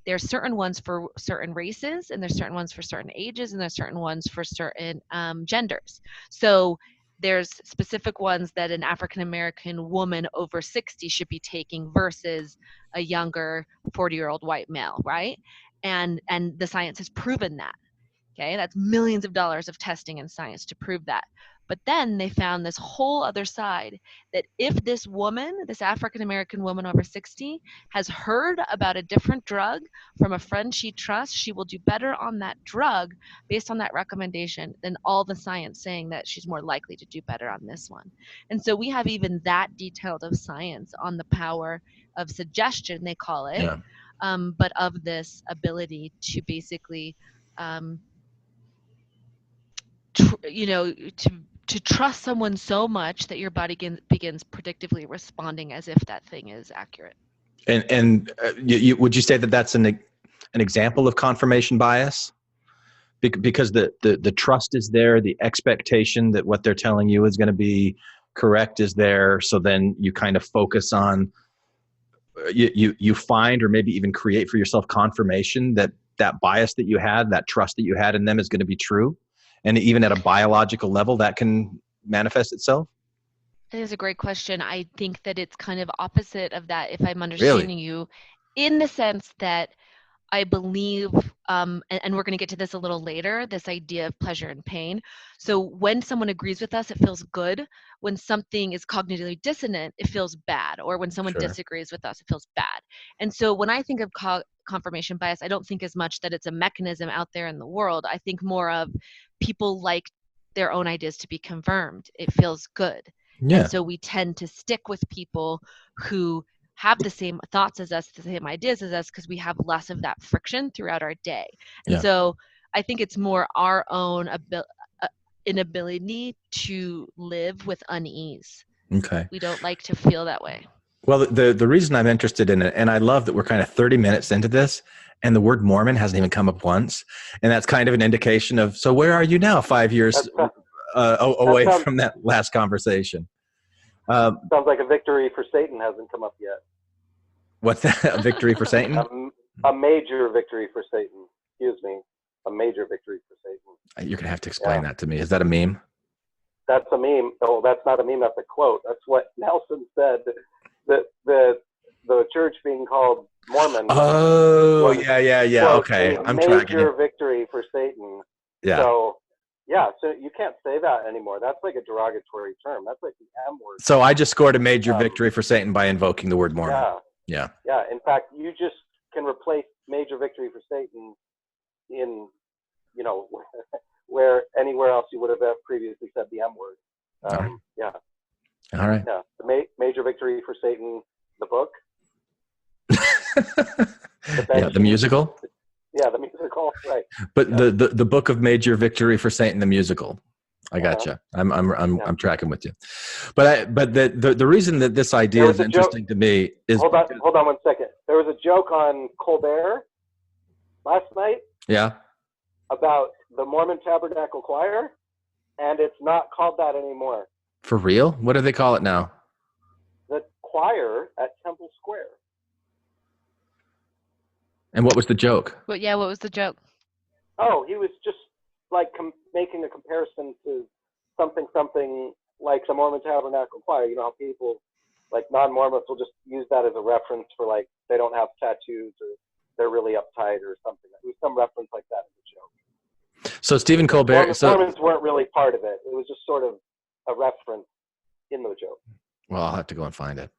Speaker 2: There's certain ones for certain races, and there's certain ones for certain ages, and there's certain ones for certain genders. So there's specific ones that an African-American woman over 60 should be taking versus a younger 40-year-old white male, right? And the science has proven that. Okay, that's millions of dollars of testing and science to prove that. But then they found this whole other side, that if this woman, this African-American woman over 60, has heard about a different drug from a friend she trusts, she will do better on that drug based on that recommendation than all the science saying that she's more likely to do better on this one. And so we have even that detailed of science on the power of suggestion, they call it, but of this ability to basically to trust someone so much that your body begins predictively responding as if that thing is accurate.
Speaker 4: And would you say that that's an example of confirmation bias?
Speaker 10: because the trust is there, the expectation that what they're telling you is going to be correct is there. So then you kind of focus on, you find or maybe even create for yourself confirmation that bias that you had, that trust that you had in them is going to be true. And even at a biological level, that can manifest itself.
Speaker 2: That is a great question. I think that it's kind of opposite of that, if I'm understanding you, in the sense that I believe, and we're going to get to this a little later, this idea of pleasure and pain. So when someone agrees with us, it feels good. When something is cognitively dissonant, it feels bad. Or when someone disagrees with us, it feels bad. And so when I think of confirmation bias, I don't think as much that it's a mechanism out there in the world. I think more of people like their own ideas to be confirmed. It feels good. Yeah. And so we tend to stick with people who have the same thoughts as us, the same ideas as us, because we have less of that friction throughout our day. And so I think it's more our own inability to live with unease.
Speaker 10: Okay.
Speaker 2: We don't like to feel that way.
Speaker 10: Well, the reason I'm interested in it, and I love that we're kind of 30 minutes into this, and the word Mormon hasn't even come up once. And that's kind of an indication of, so where are you now 5 years away from that last conversation?
Speaker 3: Sounds like a victory for Satan hasn't come up yet.
Speaker 10: What's that? A victory for Satan?
Speaker 3: A major victory for Satan. Excuse me. A major victory for Satan.
Speaker 10: You're going to have to explain that to me. Is that a meme?
Speaker 3: That's a meme. Oh, that's not a meme. That's a quote. That's what Nelson said. That the church being called Mormon.
Speaker 10: Oh, yeah. Okay. I'm tracking.
Speaker 3: Major victory for Satan.
Speaker 10: Yeah.
Speaker 3: So you can't say that anymore. That's like a derogatory term. That's like the M word.
Speaker 10: So I just scored a major victory for Satan by invoking the word Mormon.
Speaker 3: Yeah. In fact, you just can replace major victory for Satan in, where anywhere else you would have previously said the M word.
Speaker 10: All right.
Speaker 3: Yeah.
Speaker 10: All right.
Speaker 3: Yeah. The major victory for Satan, the book.
Speaker 10: The musical.
Speaker 3: Yeah, the musical, right.
Speaker 10: But the book of Major Victory for Satan, the musical. I gotcha. I'm tracking with you. But the reason that this idea is interesting to me is
Speaker 3: hold on 1 second. There was a joke on Colbert last night.
Speaker 10: Yeah.
Speaker 3: About the Mormon Tabernacle Choir, and it's not called that anymore.
Speaker 10: For real? What do they call it now?
Speaker 3: The choir at Temple Square.
Speaker 10: And what was the joke?
Speaker 2: What was the joke?
Speaker 3: Oh, he was just like making a comparison to something like the Mormon Tabernacle Choir. You know how people, like non-Mormons, will just use that as a reference for like they don't have tattoos or they're really uptight or something. There was some reference like that in the joke.
Speaker 10: So Stephen Colbert.
Speaker 3: Mormons weren't really part of it. It was just sort of a reference in the joke.
Speaker 10: Well, I'll have to go and find it.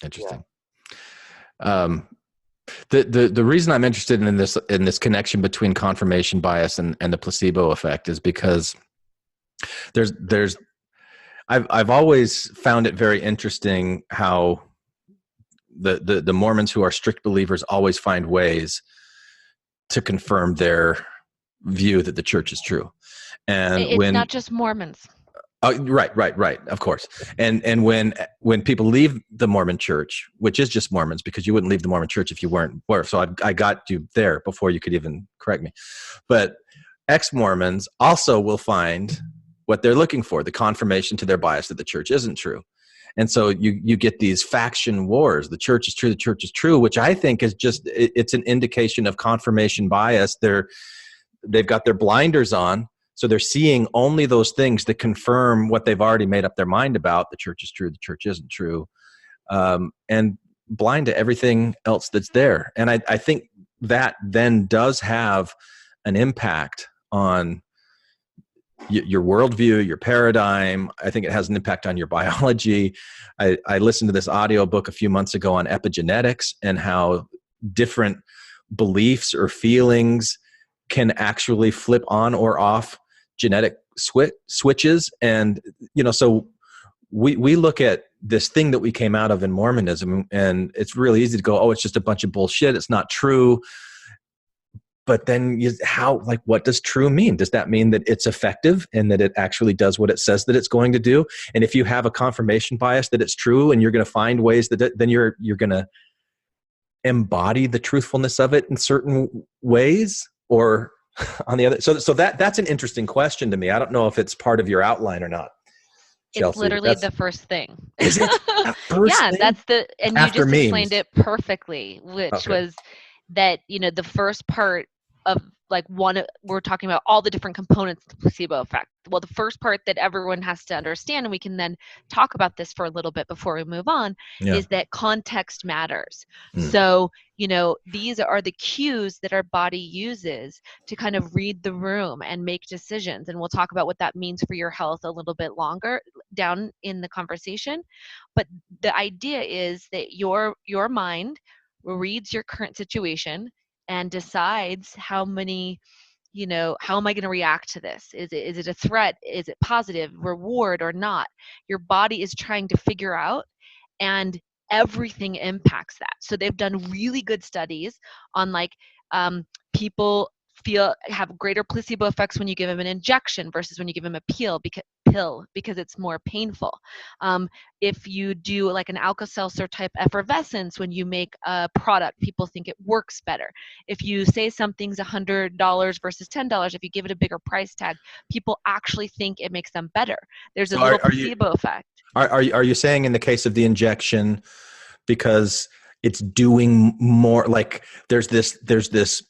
Speaker 10: Interesting. Yeah. The reason I'm interested in this connection between confirmation bias and the placebo effect is because I've always found it very interesting how the Mormons who are strict believers always find ways to confirm their view that the church is true. And
Speaker 2: it's not just Mormons.
Speaker 10: Right. Of course. And when people leave the Mormon church, which is just Mormons, because you wouldn't leave the Mormon church if you weren't. So I got you there before you could even correct me. But ex-Mormons also will find what they're looking for, the confirmation to their bias that the church isn't true. And so you get these faction wars. The church is true, which I think is it's an indication of confirmation bias. They've got their blinders on. So they're seeing only those things that confirm what they've already made up their mind about. The church is true, the church isn't true, and blind to everything else that's there. And I think that then does have an impact on your worldview, your paradigm. I think it has an impact on your biology. I listened to this audiobook a few months ago on epigenetics and how different beliefs or feelings can actually flip on or off genetic switches. And, so we look at this thing that we came out of in Mormonism, and it's really easy to go, oh, it's just a bunch of bullshit. It's not true. But then what does true mean? Does that mean that it's effective and that it actually does what it says that it's going to do? And if you have a confirmation bias that it's true and you're going to find ways that then you're going to embody the truthfulness of it in certain ways, or
Speaker 4: on the other, so that's an interesting question to me. I don't know if it's part of your outline or not. Chelsea,
Speaker 2: it's literally the first thing.
Speaker 4: Is it? First
Speaker 2: yeah,
Speaker 4: thing?
Speaker 2: that's and
Speaker 4: After
Speaker 2: you just
Speaker 4: memes.
Speaker 2: explained it perfectly, which was that, the first part of like we're talking about all the different components of the placebo effect. Well, the first part that everyone has to understand, and we can then talk about this for a little bit before we move on, is that context matters. So, these are the cues that our body uses to kind of read the room and make decisions. And we'll talk about what that means for your health a little bit longer down in the conversation. But the idea is that your mind reads your current situation and decides how am I going to react to this? Is it a threat? Is it positive, reward, or not? Your body is trying to figure out, and everything impacts that. So they've done really good studies on people have greater placebo effects when you give them an injection versus when you give them a pill because it's more painful. If you do like an Alka-Seltzer type effervescence when you make a product, people think it works better. If you say something's $100 versus $10, if you give it a bigger price tag, people actually think it makes them better. There's a little placebo effect.
Speaker 4: Are you saying in the case of the injection, because it's doing more, like there's this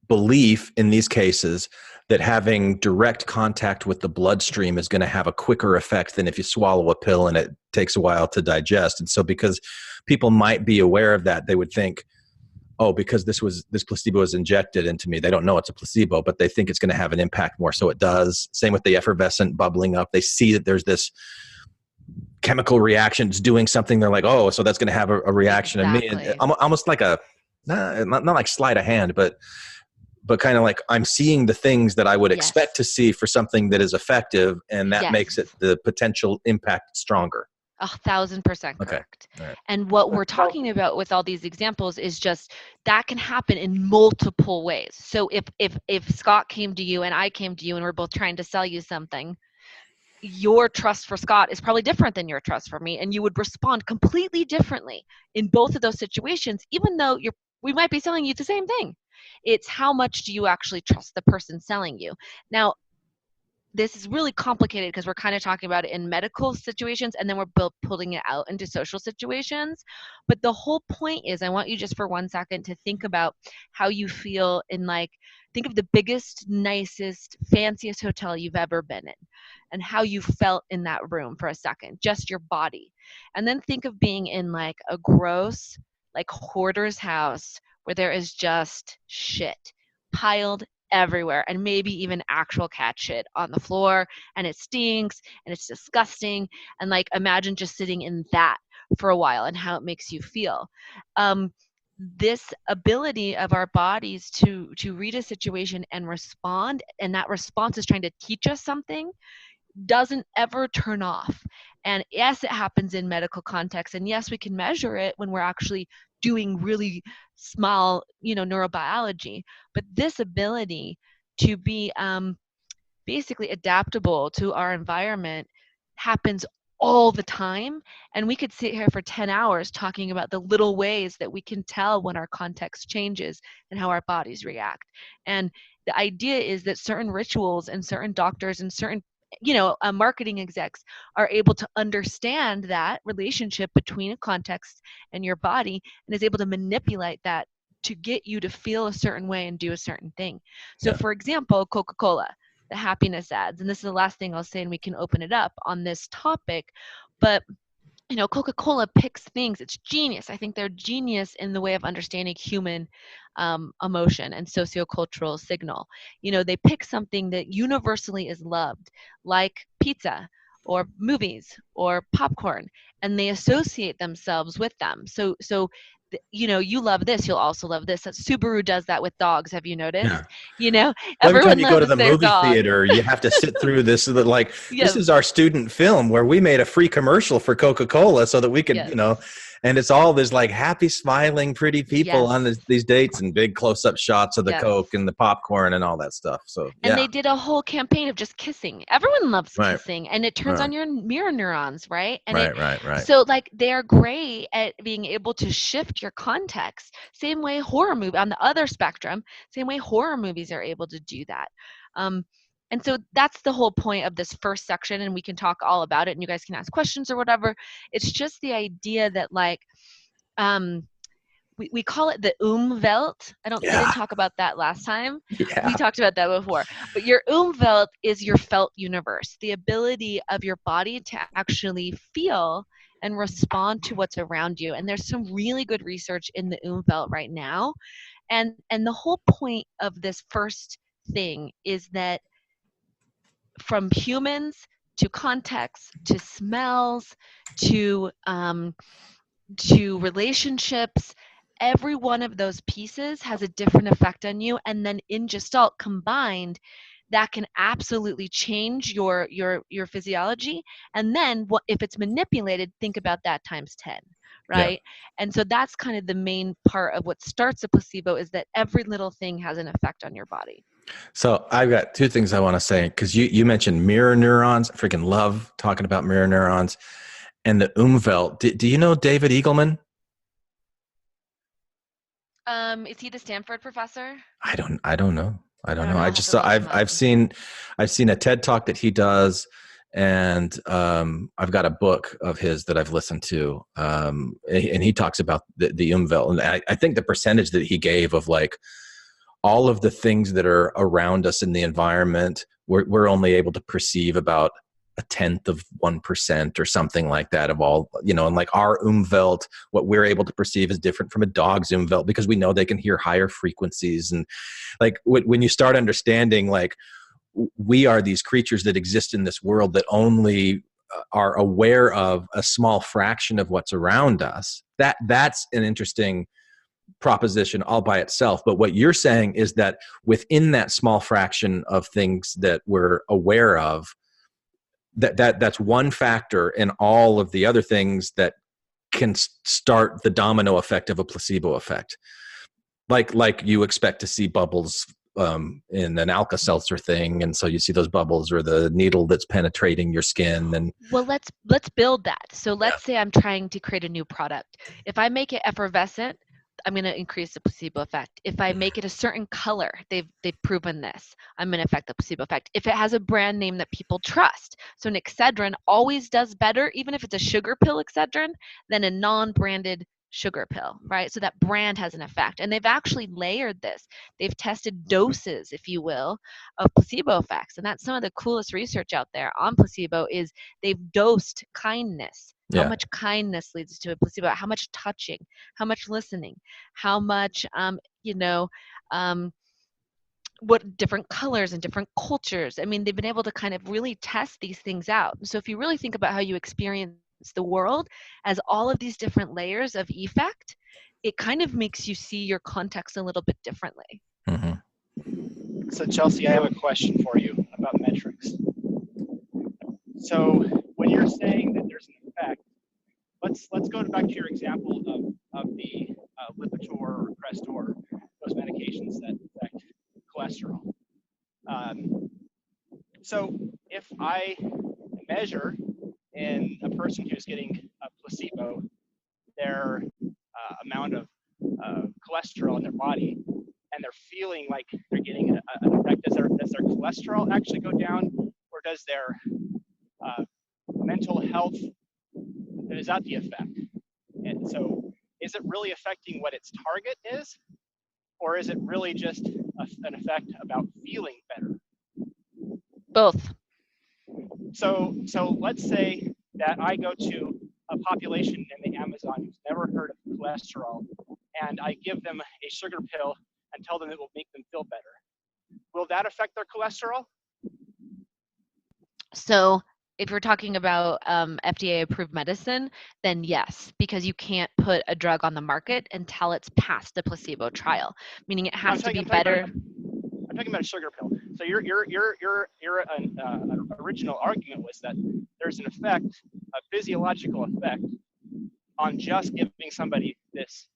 Speaker 4: belief in these cases that having direct contact with the bloodstream is going to have a quicker effect than if you swallow a pill and it takes a while to digest. And so because people might be aware of that, they would think, oh, because this placebo is injected into me, they don't know it's a placebo, but they think it's going to have an impact more. So it does. Same with the effervescent bubbling up. They see that there's this chemical reaction. It's doing something. They're like, oh, so that's going to have a reaction in me. And almost like not like sleight of hand, but kind of like I'm seeing the things that I would expect to see for something that is effective, and that makes it the potential impact stronger.
Speaker 2: 1,000% correct.
Speaker 4: All right.
Speaker 2: And what we're talking about with all these examples is just that can happen in multiple ways. So if Scott came to you and I came to you and we're both trying to sell you something, your trust for Scott is probably different than your trust for me, and you would respond completely differently in both of those situations, even though we might be selling you the same thing. It's how much do you actually trust the person selling you. Now, this is really complicated because we're kind of talking about it in medical situations, and then we're pulling it out into social situations. But the whole point is, I want you just for 1 second to think about how you feel think of the biggest, nicest, fanciest hotel you've ever been in and how you felt in that room for a second, just your body. And then think of being in like a gross, like hoarder's house where there is just shit piled everywhere, and maybe even actual cat shit on the floor, and it stinks and it's disgusting. And like imagine just sitting in that for a while and how it makes you feel. This ability of our bodies to read a situation and respond, and that response is trying to teach us something, doesn't ever turn off. And yes, it happens in medical context, and yes, we can measure it when we're actually doing really small, neurobiology. But this ability to be basically adaptable to our environment happens all the time. And we could sit here for 10 hours talking about the little ways that we can tell when our context changes and how our bodies react. And the idea is that certain rituals and certain doctors and certain marketing execs are able to understand that relationship between a context and your body, and is able to manipulate that to get you to feel a certain way and do a certain thing. So for example, Coca-Cola, the happiness ads, and this is the last thing I'll say, and we can open it up on this topic, but Coca-Cola picks things. It's genius. I think they're genius in the way of understanding human emotion and sociocultural signal. They pick something that universally is loved, like pizza or movies or popcorn, and they associate themselves with them. So you love this, you'll also love this. Subaru does that with dogs. Have you noticed?
Speaker 4: Every time you go to the movie theater, you have to sit through this. This is our student film where we made a free commercial for Coca-Cola so that we could,
Speaker 10: And it's all this like happy, smiling, pretty people on these dates and big close-up shots of the Coke and the popcorn and all that stuff. So
Speaker 2: And they did a whole campaign of just kissing. Everyone loves kissing, and it turns on your mirror neurons, right? And
Speaker 10: right.
Speaker 2: So like they're great at being able to shift your context. Same way horror movie on the other spectrum, same way horror movies are able to do that. And so that's the whole point of this first section, and we can talk all about it, and you guys can ask questions or whatever. It's just the idea that like, we call it the Umwelt. I didn't talk about that last time. We talked about that before. But your Umwelt is your felt universe, the ability of your body to actually feel and respond to what's around you. And there's some really good research in the Umwelt right now. And the whole point of this first thing is that from humans to context to smells to relationships, every one of those pieces has a different effect on you. And then in Gestalt combined, that can absolutely change your physiology. And then if it's manipulated, think about that times 10. Right. Yeah. And so that's kind of the main part of what starts a placebo, is that every little thing has an effect on your body.
Speaker 10: So I've got two things I want to say, because you mentioned mirror neurons. I freaking love talking about mirror neurons and the Umwelt. Do you know David Eagleman?
Speaker 2: Is he the Stanford professor?
Speaker 10: I don't know. I just saw I've seen a TED talk that he does, and I've got a book of his that I've listened to, and he talks about the Umwelt, and I think the percentage that he gave of like all of the things that are around us in the environment, we're only able to perceive about 0.1% or something like that of all, and like our Umwelt, what we're able to perceive is different from a dog's Umwelt, because we know they can hear higher frequencies. And like when you start understanding, like, we are these creatures that exist in this world that only are aware of a small fraction of what's around us, that's an interesting proposition all by itself. But what you're saying is that within that small fraction of things that we're aware of, that's one factor in all of the other things that can start the domino effect of a placebo effect. Like you expect to see bubbles in an Alka-Seltzer thing, and so you see those bubbles, or the needle that's penetrating your skin. And
Speaker 2: well, let's build that. So let's say I'm trying to create a new product. If I make it effervescent, I'm going to increase the placebo effect. If I make it a certain color, they've proven this, I'm going to affect the placebo effect. If it has a brand name that people trust, so an Excedrin always does better, even if it's a sugar pill Excedrin, than a non-branded sugar pill, right? So that brand has an effect. And they've actually layered this. They've tested doses, if you will, of placebo effects. And that's some of the coolest research out there on placebo, is they've dosed kindness. How much kindness leads to a placebo, how much touching, how much listening, how much, what different colors and different cultures. I mean, they've been able to kind of really test these things out. So if you really think about how you experience the world as all of these different layers of effect, it kind of makes you see your context a little bit differently.
Speaker 11: Mm-hmm. So Chelsea, I have a question for you about metrics. So when you're saying that there's an effect, let's go back to your example of the Lipitor or Crestor, those medications that affect cholesterol. So if I measure in a person who's getting a placebo their amount of cholesterol in their body, and they're feeling like they're getting an effect, does their cholesterol actually go down, or does their mental health, is that the effect? And so is it really affecting what its target is, or is it really just an effect about feeling better?
Speaker 2: Both.
Speaker 11: So let's say that I go to a population in the Amazon who's never heard of cholesterol, and I give them a sugar pill and tell them it will make them feel better. Will that affect their cholesterol?
Speaker 2: So if you're talking about FDA-approved medicine, then yes, because you can't put a drug on the market until it's passed the placebo trial, meaning it has to be better.
Speaker 11: I'm talking about a sugar pill. So your original argument was that there's an effect, a physiological effect, on just giving somebody this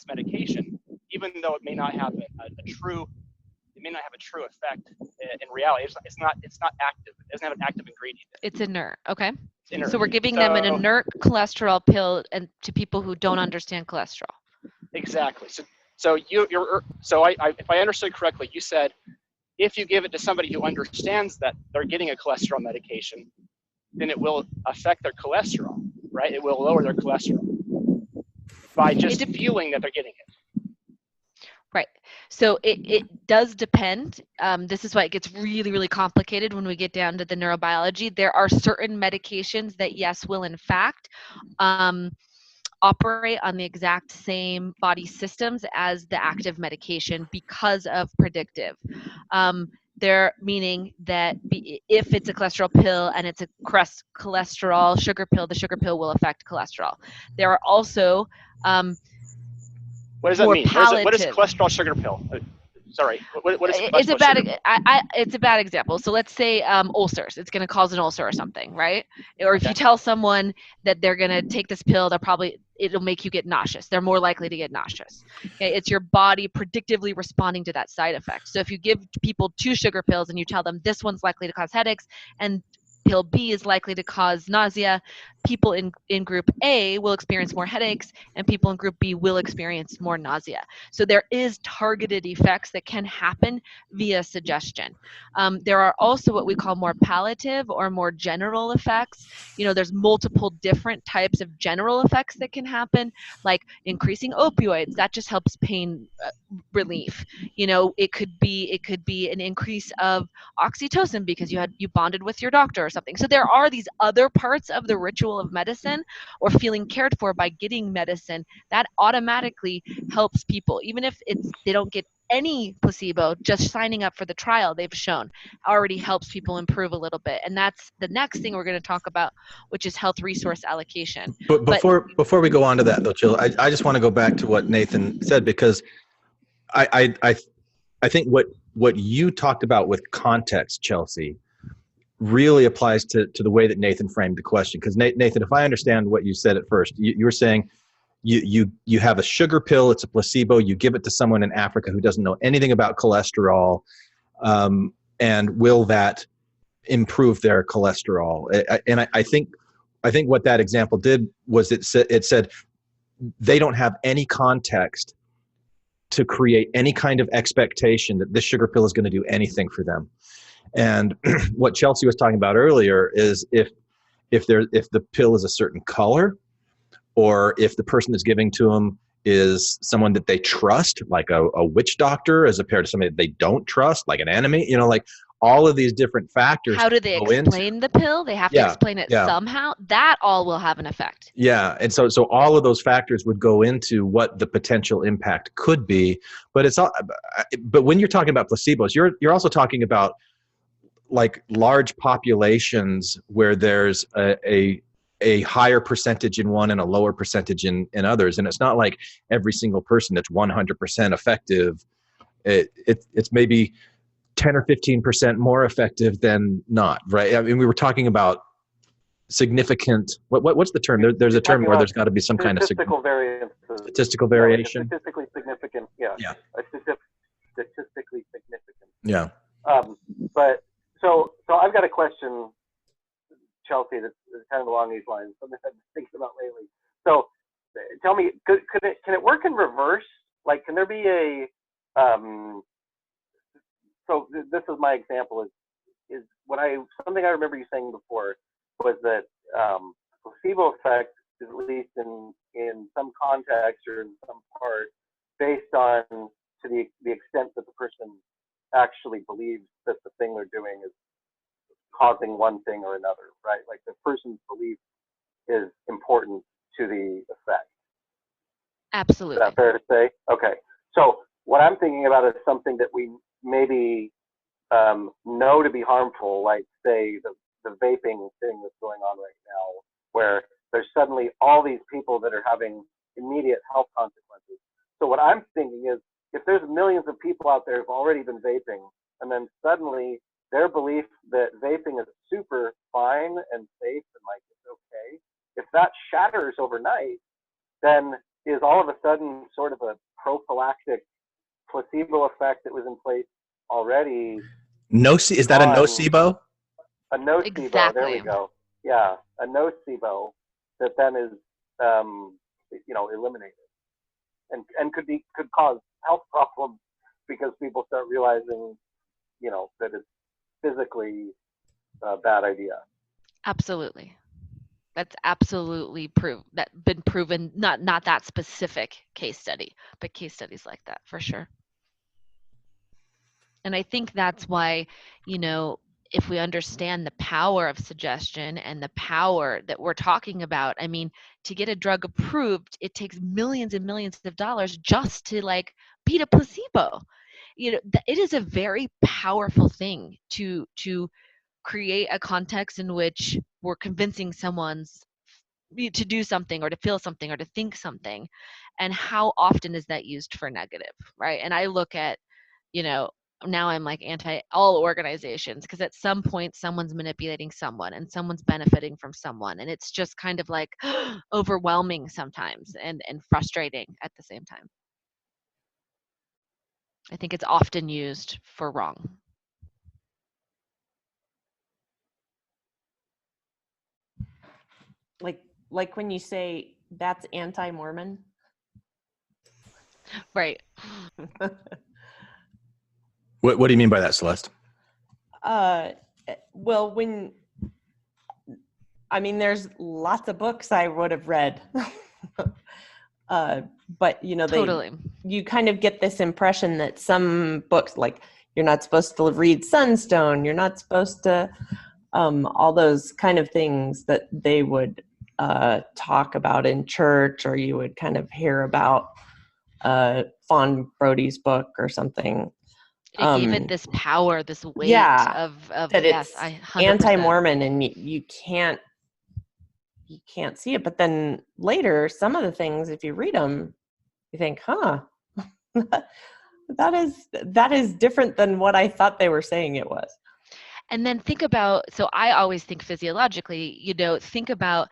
Speaker 11: medication, even though it may not have a true effect in reality. It's not active. It doesn't have an active ingredient.
Speaker 2: It's inert. Okay.
Speaker 11: It's inert.
Speaker 2: So we're giving them an inert cholesterol pill, and to people who don't understand cholesterol.
Speaker 11: Exactly. So if I understood correctly, you said if you give it to somebody who understands that they're getting a cholesterol medication, then it will affect their cholesterol, right? It will lower their cholesterol by just feeling that they're getting it.
Speaker 2: Right. So it does depend. This is why it gets really, really complicated when we get down to the neurobiology. There are certain medications that, yes, will in fact operate on the exact same body systems as the active medication because of predictive. They're meaning that if it's a cholesterol pill and it's a cholesterol sugar pill, the sugar pill will affect cholesterol. There are also
Speaker 11: what does that mean? What is cholesterol sugar pill? Sorry, what is
Speaker 2: it's a bad it's a bad example. So let's say ulcers. It's going to cause an ulcer or something, right? Or if you tell someone that they're going to take this pill, it'll make you get nauseous. They're more likely to get nauseous. Okay? It's your body predictively responding to that side effect. So if you give people 2 sugar pills and you tell them this one's likely to cause headaches and pill B is likely to cause nausea, people in group A will experience more headaches and people in group B will experience more nausea. So there is targeted effects that can happen via suggestion. There are also what we call more palliative or more general effects. There's multiple different types of general effects that can happen, like increasing opioids. That just helps pain relief. It could be an increase of oxytocin because you bonded with your doctor or something. So there are these other parts of the ritual of medicine or feeling cared for by getting medicine that automatically helps people, even if they don't get any placebo. Just signing up for the trial, they've shown, already helps people improve a little bit. And that's the next thing we're going to talk about, which is health resource allocation.
Speaker 4: But before we go on to that, though, Jill, I just want to go back to what Nathan said, because I think what you talked about with context, Chelsea, really applies to the way that Nathan framed the question. Because Nathan, if I understand what you said at first, you were saying you have a sugar pill, it's a placebo, you give it to someone in Africa who doesn't know anything about cholesterol, and will that improve their cholesterol? And I think what that example did was it said they don't have any context to create any kind of expectation that this sugar pill is going to do anything for them. And what Chelsea was talking about earlier is if the pill is a certain color, or if the person that's giving to them is someone that they trust, like a witch doctor, as compared to somebody that they don't trust, like an enemy, like all of these different factors.
Speaker 2: How do they explain the pill? They have to explain it somehow. That all will have an effect.
Speaker 4: Yeah, and so all of those factors would go into what the potential impact could be. But but when you're talking about placebos, you're also talking about like large populations where there's a higher percentage in one and a lower percentage in others. And it's not like every single person that's 100% effective. It's maybe 10 or 15% more effective than not, right? I mean, we were talking about significant, what's the term? There's a term where there's got to be some kind of
Speaker 3: statistical variance.
Speaker 4: Statistical variation.
Speaker 3: Statistically significant, yeah. Statistically significant.
Speaker 4: Yeah.
Speaker 3: But so I've got a question, Chelsea, that's kind of along these lines, something I've been thinking about lately. So tell me, can it work in reverse? Like, can there be a so this is my example is something I remember you saying before was that placebo effect is, at least in some context or in some part, based on to the extent that the person actually believes that the thing they're doing is causing one thing or another, right? Like the person's belief is important to the effect.
Speaker 2: Absolutely.
Speaker 3: Is that fair to say? Okay. So what I'm thinking about is something that we maybe know to be harmful, like say the vaping thing that's going on right now, where there's suddenly all these people that are having immediate health consequences. So what I'm thinking is, if there's millions of people out there who've already been vaping, and then suddenly their belief that vaping is super fine and safe and like it's okay, if that shatters overnight, then is all of a sudden sort of a prophylactic placebo effect that was in place already.
Speaker 10: Is that a nocebo?
Speaker 3: A nocebo. Exactly. There we go. Yeah, a nocebo that then is, eliminated, and could cause health problems because people start realizing, that it's physically a bad idea.
Speaker 2: Absolutely. That's absolutely been proven, not that specific case study, but case studies like that for sure. And I think that's why, if we understand the power of suggestion and the power that we're talking about, I mean, to get a drug approved, it takes millions and millions of dollars just to beat a placebo. It is a very powerful thing to create a context in which we're convincing someone's to do something or to feel something or to think something. And how often is that used for negative, right? And I look at, now I'm anti all organizations, because at some point someone's manipulating someone and someone's benefiting from someone, and it's just kind of overwhelming sometimes and frustrating at the same time. I think it's often used for wrong.
Speaker 12: Like when you say that's anti-Mormon?
Speaker 2: Right.
Speaker 10: What do you mean by that, Celeste?
Speaker 12: Well, there's lots of books I would have read. But
Speaker 2: totally.
Speaker 12: You kind of get this impression that some books, you're not supposed to read Sunstone, you're not supposed to, all those kind of things that they would talk about in church, or you would kind of hear about Fawn Brody's book or something.
Speaker 2: It gave it this power, this weight of
Speaker 12: that
Speaker 2: yes,
Speaker 12: it's anti-Mormon, and you can't see it. But then later, some of the things, if you read them, you think, that is different than what I thought they were saying it was.
Speaker 2: And then think about, so I always think physiologically, think about,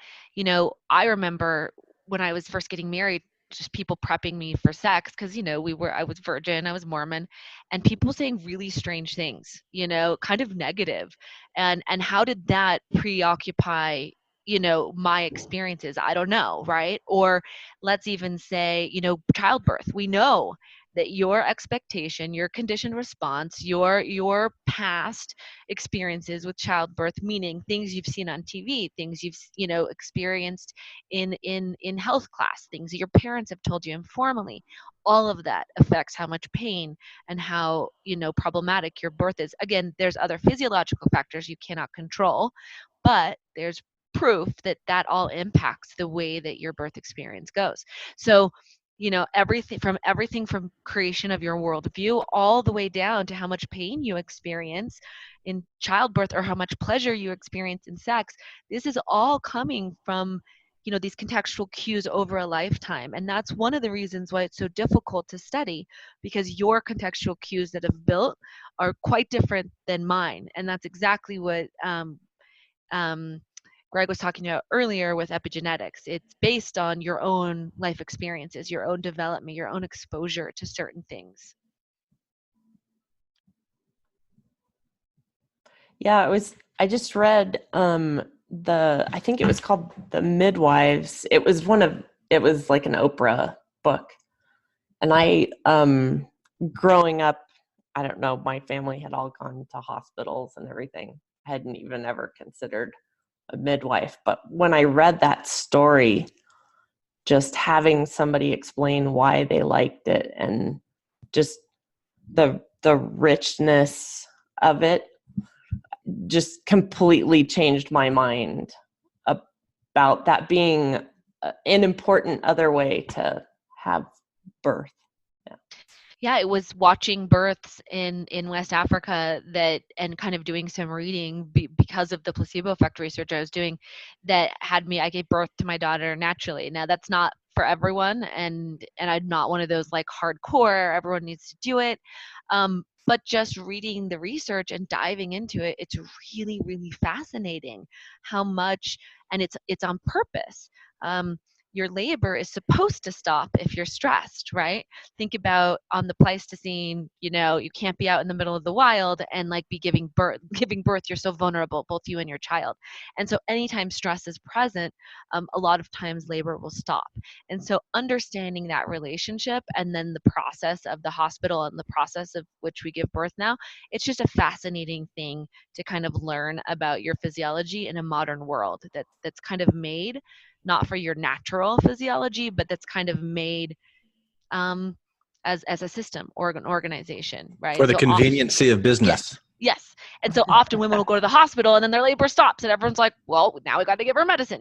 Speaker 2: I remember when I was first getting married, just people prepping me for sex, because I was virgin, I was Mormon, and people saying really strange things, kind of negative, and how did that preoccupy my experiences? I don't know, right? Or let's even say childbirth. We know that your expectation, your conditioned response, your past experiences with childbirth, meaning things you've seen on TV, things you've experienced in health class, things that your parents have told you informally, all of that affects how much pain and how problematic your birth is. Again, there's other physiological factors you cannot control, but there's proof that all impacts the way that your birth experience goes. So everything from creation of your worldview all the way down to how much pain you experience in childbirth or how much pleasure you experience in sex. This is all coming from, these contextual cues over a lifetime. And that's one of the reasons why it's so difficult to study, because your contextual cues that have built are quite different than mine. And that's exactly what Greg was talking about earlier with epigenetics. It's based on your own life experiences, your own development, your own exposure to certain things.
Speaker 12: Yeah, I just read I think it was called The Midwives. It was like an Oprah book. And I, growing up, I don't know, my family had all gone to hospitals and everything. I hadn't even ever considered a midwife. But when I read that story, just having somebody explain why they liked it and just the richness of it just completely changed my mind about that being an important other way to have birth.
Speaker 2: Yeah, it was watching births in West Africa and kind of doing some reading because of the placebo effect research I was doing that I gave birth to my daughter naturally. Now that's not for everyone, and I'm not one of those hardcore, everyone needs to do it. But just reading the research and diving into it, it's really, really fascinating how much, and it's on purpose. your labor is supposed to stop if you're stressed, right? Think about on the Pleistocene, you can't be out in the middle of the wild and like be giving birth. You're so vulnerable, both you and your child. And so anytime stress is present, a lot of times labor will stop. And so understanding that relationship and then the process of the hospital and the process of which we give birth now, it's just a fascinating thing to kind of learn about your physiology in a modern world that's kind of made not for your natural physiology, but that's kind of made as a system or an organization, right?
Speaker 10: For the conveniency of business.
Speaker 2: Yes. And so often women will go to the hospital and then their labor stops and everyone's like, well, now we got to give her medicine,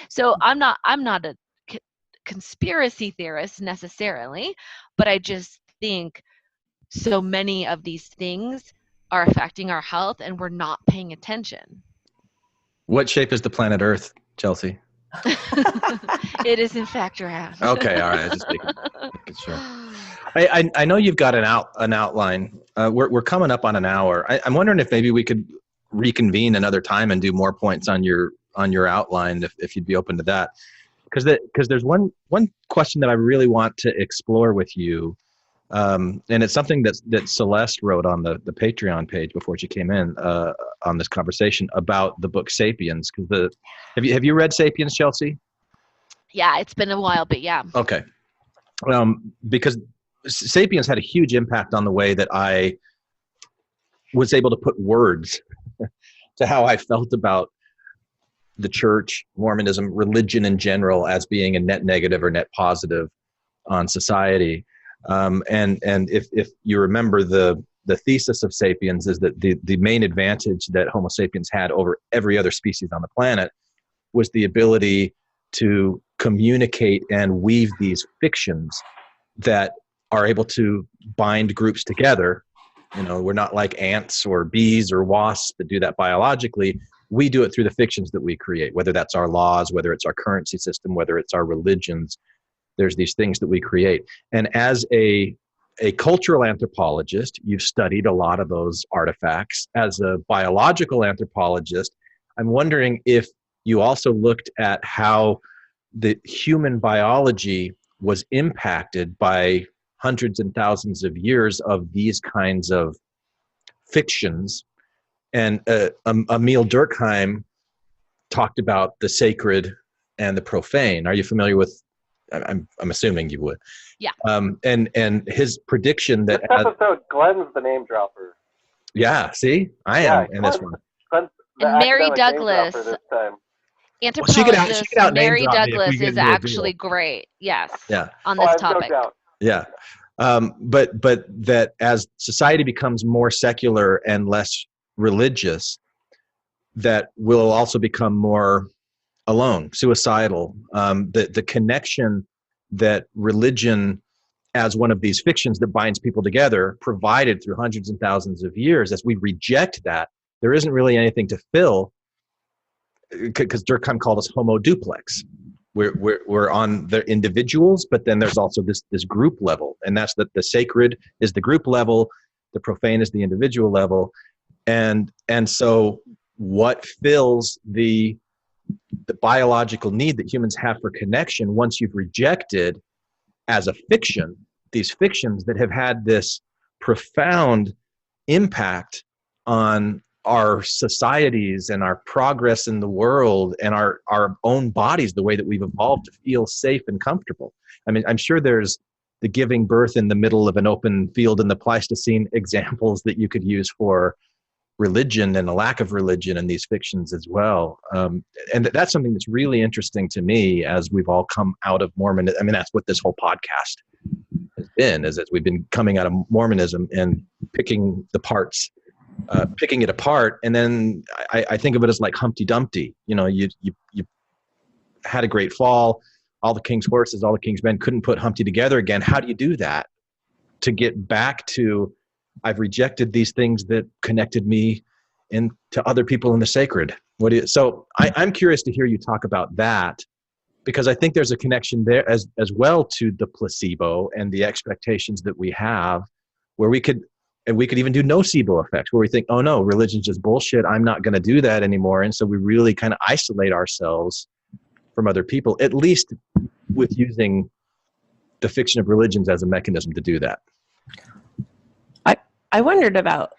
Speaker 2: So I'm not a conspiracy theorist necessarily, but I just think so many of these things are affecting our health and we're not paying attention.
Speaker 10: What shape is the planet Earth, Chelsea?
Speaker 2: It is in fact round.
Speaker 10: Okay, all right. Just making sure. I know you've got an outline. We're coming up on an hour. I'm wondering if maybe we could reconvene another time and do more points on your outline, if you'd be open to that. Because there's one question that I really want to explore with you, and it's something that Celeste wrote on the Patreon page before she came in on this conversation about the book *Sapiens*. Have you read *Sapiens*, Chelsea?
Speaker 2: Yeah, it's been a while, but yeah.
Speaker 10: Okay, because *Sapiens* had a huge impact on the way that I was able to put words to how I felt about the church, Mormonism, religion in general, as being a net negative or net positive on society. And if you remember, the thesis of *Sapiens* is that the main advantage that Homo sapiens had over every other species on the planet was the ability to communicate and weave these fictions that are able to bind groups together. We're not like ants or bees or wasps that do that biologically. We do it through the fictions that we create, whether that's our laws, whether it's our currency system, whether it's our religions. There's these things that we create. And as a cultural anthropologist, you've studied a lot of those artifacts. As a biological anthropologist, I'm wondering if you also looked at how the human biology was impacted by hundreds and thousands of years of these kinds of fictions. And Emil Durkheim talked about the sacred and the profane. Are you familiar with? I'm assuming you would.
Speaker 2: Yeah.
Speaker 10: And his prediction that
Speaker 3: this episode, Glenn's the name dropper.
Speaker 10: Yeah. See, I am in this one.
Speaker 2: And Mary Douglas. Anthropologist Mary Douglas is actually great. Yes.
Speaker 10: Yeah.
Speaker 2: On this topic.
Speaker 3: No doubt.
Speaker 10: Yeah. But that as society becomes more secular and less religious, that will also become more alone, suicidal. The connection that religion, as one of these fictions that binds people together, provided through hundreds and thousands of years, as we reject that, there isn't really anything to fill, because Durkheim called us homo duplex. We're on the individuals, but then there's also this group level, and that's the sacred is the group level, the profane is the individual level, and so what fills the biological need that humans have for connection, once you've rejected as a fiction, these fictions that have had this profound impact on our societies and our progress in the world and our own bodies, the way that we've evolved to feel safe and comfortable. I mean, I'm sure there's the giving birth in the middle of an open field in the Pleistocene examples that you could use for religion and a lack of religion in these fictions as well. And that's something that's really interesting to me as we've all come out of Mormonism. I mean, that's what this whole podcast has been, is that we've been coming out of Mormonism and picking the parts, picking it apart. And then I think of it as like Humpty Dumpty. You had a great fall. All the king's horses, all the king's men couldn't put Humpty together again. How do you do that to get back to, I've rejected these things that connected me into other people in the sacred? So I'm curious to hear you talk about that, because I think there's a connection there as well to the placebo and the expectations that we have, where we could even do nocebo effects, where we think, oh no, religion's just bullshit, I'm not going to do that anymore. And so we really kind of isolate ourselves from other people, at least
Speaker 4: with using the fiction of religions as a mechanism to do that?
Speaker 12: I wondered about,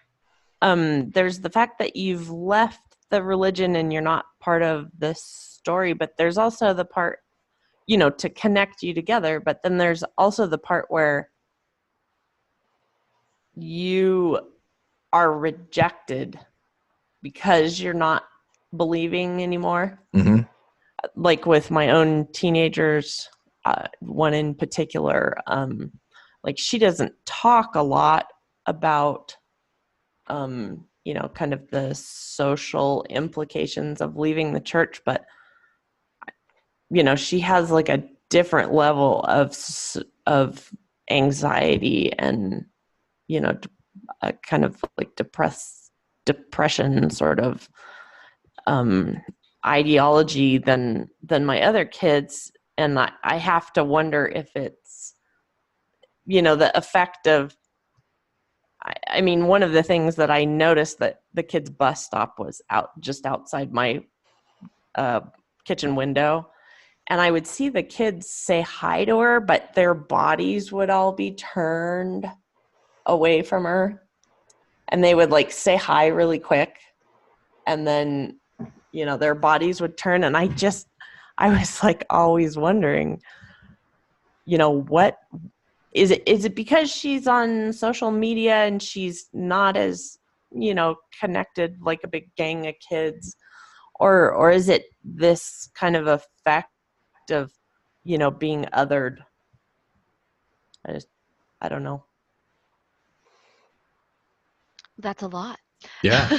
Speaker 12: there's the fact that you've left the religion and you're not part of this story, but there's also the part, to connect you together. But then there's also the part where you are rejected because you're not believing anymore.
Speaker 4: Mm-hmm.
Speaker 12: Like with my own teenagers, one in particular, like she doesn't talk a lot about, kind of the social implications of leaving the church, but she has like a different level of anxiety and a kind of like depression sort of ideology than my other kids. And I have to wonder if it's the effect of, I mean, one of the things that I noticed, that the kids' bus stop was just outside my kitchen window, and I would see the kids say hi to her, but their bodies would all be turned away from her, and they would like say hi really quick, and then their bodies would turn, and I was like always wondering, what is it because she's on social media and she's not as connected like a big gang of kids, or is it this kind of effect of being othered? I don't know.
Speaker 2: That's a lot.
Speaker 4: Yeah.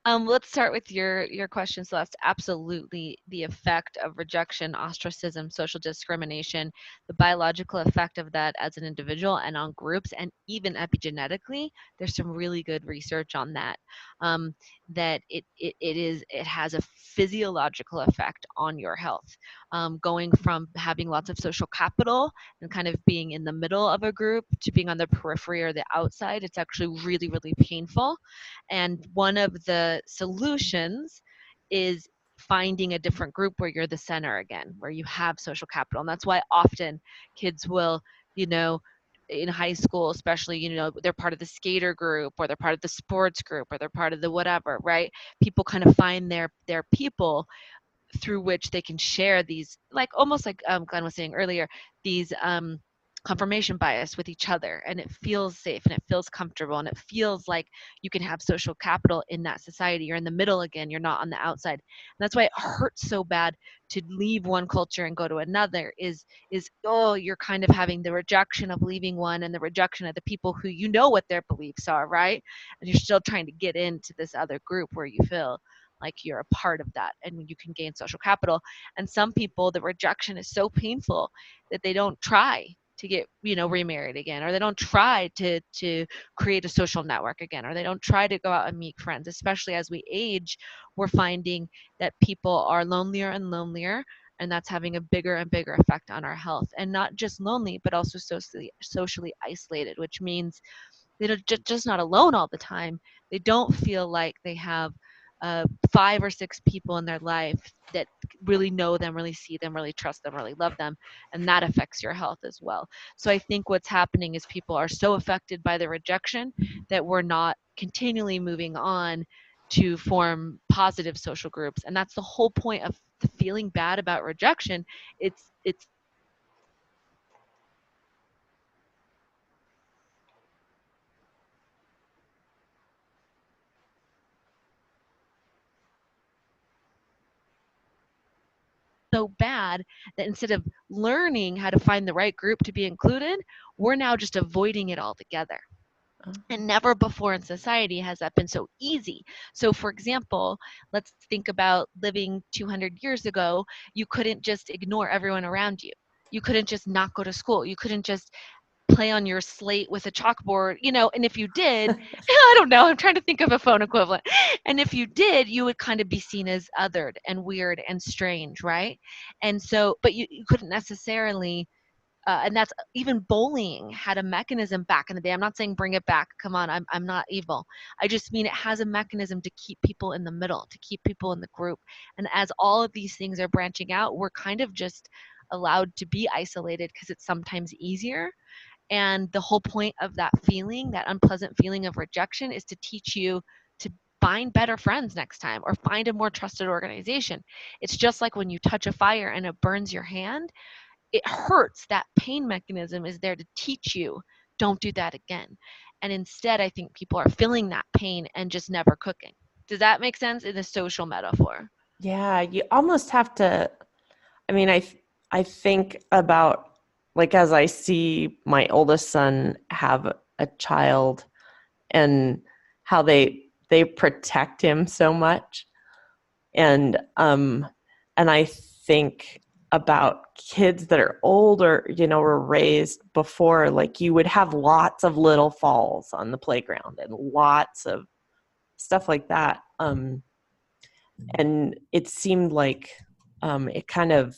Speaker 2: Let's start with your question, Celeste. Absolutely, the effect of rejection, ostracism, social discrimination, the biological effect of that as an individual and on groups, and even epigenetically, there's some really good research on that. That it has a physiological effect on your health. Going from having lots of social capital and kind of being in the middle of a group to being on the periphery or the outside, it's actually really, really painful. And one of the solutions is finding a different group where you're the center again, where you have social capital. And that's why often kids will, in high school especially, they're part of the skater group, or they're part of the sports group, or they're part of the whatever, right? People kind of find their people through which they can share these, like almost like Glenn was saying earlier, these confirmation bias with each other, and it feels safe and it feels comfortable and it feels like you can have social capital in that society. You're in the middle again, you're not on the outside. And that's why it hurts so bad to leave one culture and go to another, is you're kind of having the rejection of leaving one and the rejection of the people who what their beliefs are, right? And you're still trying to get into this other group where you feel like you're a part of that and you can gain social capital. And some people, the rejection is so painful that they don't try to get remarried again, or they don't try to create a social network again, or they don't try to go out and meet friends. Especially as we age, we're finding that people are lonelier and lonelier, and that's having a bigger and bigger effect on our health. And not just lonely, but also socially isolated, which means they're just not alone all the time. They don't feel like they have 5 or 6 people in their life that really know them, really see them, really trust them, really love them, and that affects your health as well. So I think what's happening is people are so affected by the rejection that we're not continually moving on to form positive social groups. And that's the whole point of the feeling bad about rejection. It's so bad that instead of learning how to find the right group to be included, we're now just avoiding it altogether. And never before in society has that been so easy. So for example, let's think about living 200 years ago. You couldn't just ignore everyone around you. You couldn't just not go to school. You couldn't just play on your slate with a chalkboard, and if you did, I don't know, I'm trying to think of a phone equivalent. And if you did, you would kind of be seen as othered and weird and strange, right? And so, but you couldn't necessarily, and that's even bullying had a mechanism back in the day. I'm not saying bring it back. Come on, I'm not evil. I just mean it has a mechanism to keep people in the middle, to keep people in the group. And as all of these things are branching out, we're kind of just allowed to be isolated because it's sometimes easier. And the whole point of that feeling, that unpleasant feeling of rejection, is to teach you to find better friends next time or find a more trusted organization. It's just like when you touch a fire and it burns your hand, it hurts. That pain mechanism is there to teach you, don't do that again. And instead, I think people are feeling that pain and just never cooking. Does that make sense in a social metaphor?
Speaker 12: Yeah, you almost have to. I mean, I think about, like, as I see my oldest son have a child and how they protect him so much, and I think about kids that are older, were raised before, like, you would have lots of little falls on the playground and lots of stuff like that. And it seemed like it kind of,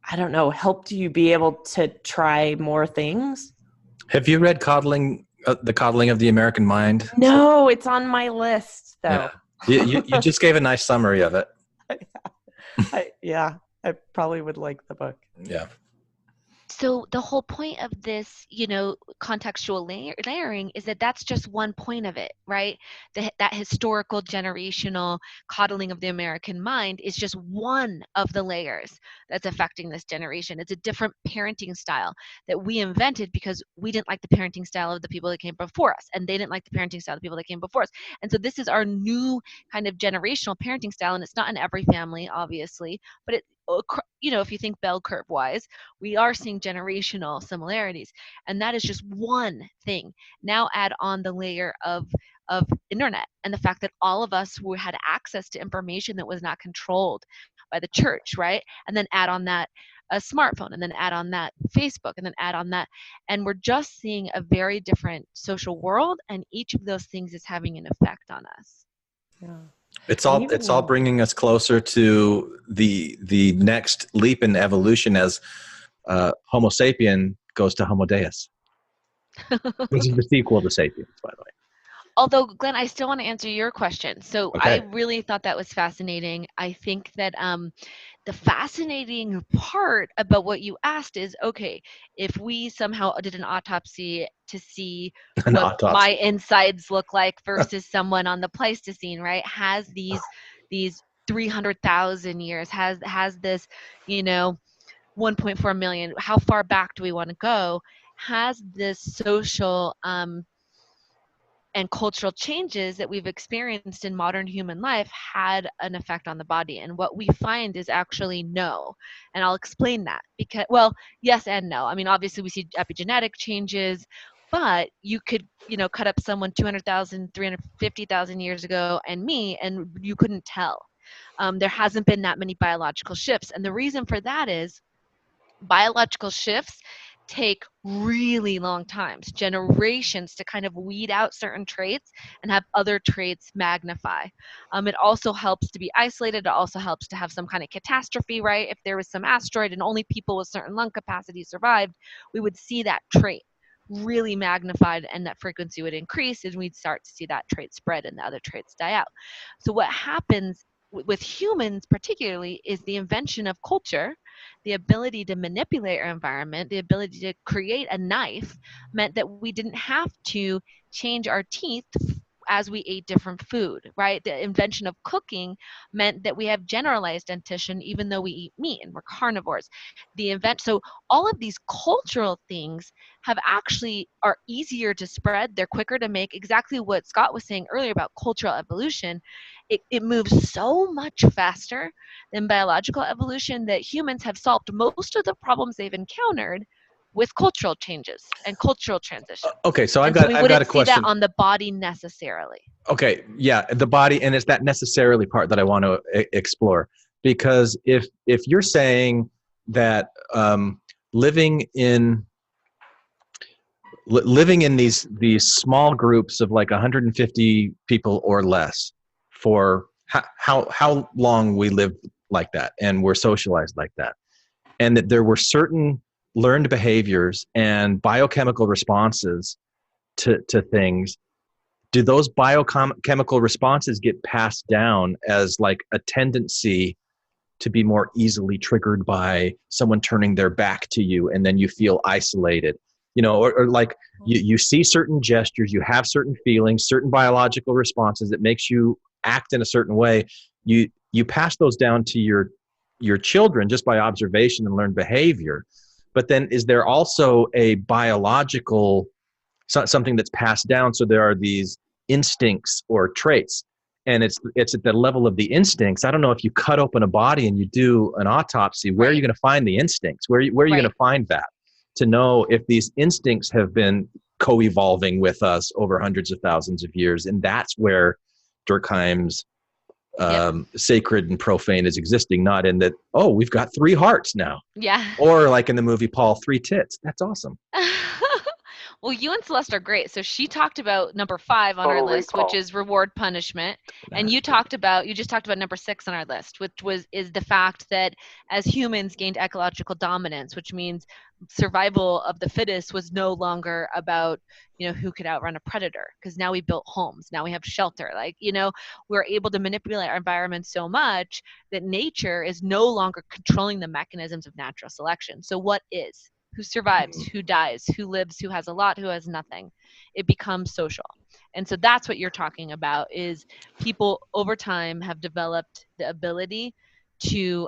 Speaker 12: I don't know, helped you be able to try more things.
Speaker 4: Have you read The Coddling of the American Mind?
Speaker 12: No, it's on my list, though.
Speaker 4: Yeah. You just gave a nice summary of it.
Speaker 12: I probably would like the book.
Speaker 4: Yeah.
Speaker 2: So the whole point of this, contextual layering is that that's just one point of it, right? That historical generational coddling of the American mind is just one of the layers that's affecting this generation. It's a different parenting style that we invented because we didn't like the parenting style of the people that came before us, and they didn't like the parenting style of the people that came before us. And so this is our new kind of generational parenting style, and it's not in every family, obviously, but if you think bell curve wise, we are seeing generational similarities, and that is just one thing. Now add on the layer of internet and the fact that all of us who had access to information that was not controlled by the church, right? And then add on that a smartphone, and then add on that Facebook, and then add on that, and we're just seeing a very different social world, and each of those things is having an effect on us.
Speaker 12: Yeah.
Speaker 4: It's all bringing us closer to the next leap in evolution as Homo sapien goes to Homo Deus, which is the sequel to Sapiens, by the way.
Speaker 2: Although, Glenn, I still want to answer your question. So
Speaker 4: Okay.
Speaker 2: I really thought that was fascinating. I think that the fascinating part about what you asked is, okay, if we somehow did an autopsy to see what my insides look like versus someone on the Pleistocene, right, has these 300,000 years, has this, 1.4 million, how far back do we want to go, has this social and cultural changes that we've experienced in modern human life had an effect on the body? And what we find is actually no. And I'll explain that because, well, yes and no. I mean, obviously we see epigenetic changes, but you could, cut up someone 200,000, 350,000 years ago and me, and you couldn't tell. There hasn't been that many biological shifts. And the reason for that is biological shifts take really long times, generations, to kind of weed out certain traits and have other traits magnify. It also helps to be isolated. It also helps to have some kind of catastrophe, right? If there was some asteroid and only people with certain lung capacity survived, we would see that trait really magnified, and that frequency would increase, and we'd start to see that trait spread and the other traits die out. So what happens with humans particularly is the invention of culture, the ability to manipulate our environment, the ability to create a knife, meant that we didn't have to change our teeth as we ate different food, right? The invention of cooking meant that we have generalized dentition even though we eat meat and we're carnivores. So all of these cultural things are easier to spread, they're quicker to make. Exactly what Scott was saying earlier about cultural evolution, it moves so much faster than biological evolution that humans have solved most of the problems they've encountered with cultural changes and cultural transitions.
Speaker 4: Okay, so I've
Speaker 2: we
Speaker 4: got a question.
Speaker 2: wouldn't see that on the body necessarily.
Speaker 4: Okay, yeah, the body, and it's that necessarily part that I want to explore, because if you're saying that living in these small groups of like 150 people or less for how long we live like that and we're socialized like that, and that there were certain learned behaviors and biochemical responses to things, do those biochemical responses get passed down as like a tendency
Speaker 13: to be more easily triggered by someone turning their back to you, and then you feel isolated. Or like you see certain gestures, you have certain feelings, certain biological responses that makes you act in a certain way. You pass those down to your children just by observation and learned behavior. But then is there also a biological something that's passed down? So there are these instincts or traits, and it's at the level of the instincts. I don't know if you cut open a body and you do an autopsy, where are you going to find the instincts? Where are you going to find that to know if these instincts have been co-evolving with us over hundreds of thousands of years? And that's where Durkheim's sacred and profane is existing, not in that, oh, we've got 3 hearts now.
Speaker 2: Yeah.
Speaker 13: Or like in the movie Paul, 3 tits. That's awesome.
Speaker 2: Well, you and Celeste are great. So she talked about number 5 on our list, which is reward punishment. And you just talked about number 6 on our list, which is the fact that as humans gained ecological dominance, which means survival of the fittest was no longer about, who could outrun a predator, because now we built homes, now we have shelter. We're able to manipulate our environment so much that nature is no longer controlling the mechanisms of natural selection. So what is? Who survives, who dies, who lives, who has a lot, who has nothing. It becomes social. And so that's what you're talking about, is people over time have developed the ability to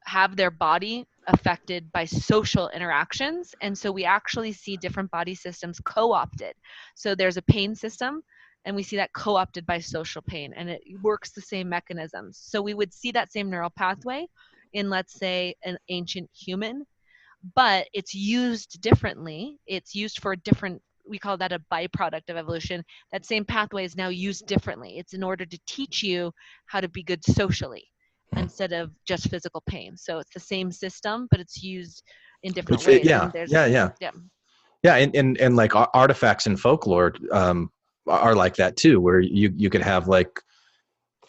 Speaker 2: have their body affected by social interactions. And so we actually see different body systems co-opted. So there's a pain system, and we see that co-opted by social pain, and it works the same mechanisms. So we would see that same neural pathway in, let's say, an ancient human, but it's used differently. It's used for a different, we call that a byproduct of evolution. That same pathway is now used differently. It's in order to teach you how to be good socially instead of just physical pain. So it's the same system, but it's used in different ways.
Speaker 13: Yeah. And like artifacts in folklore are like that too, where you could have like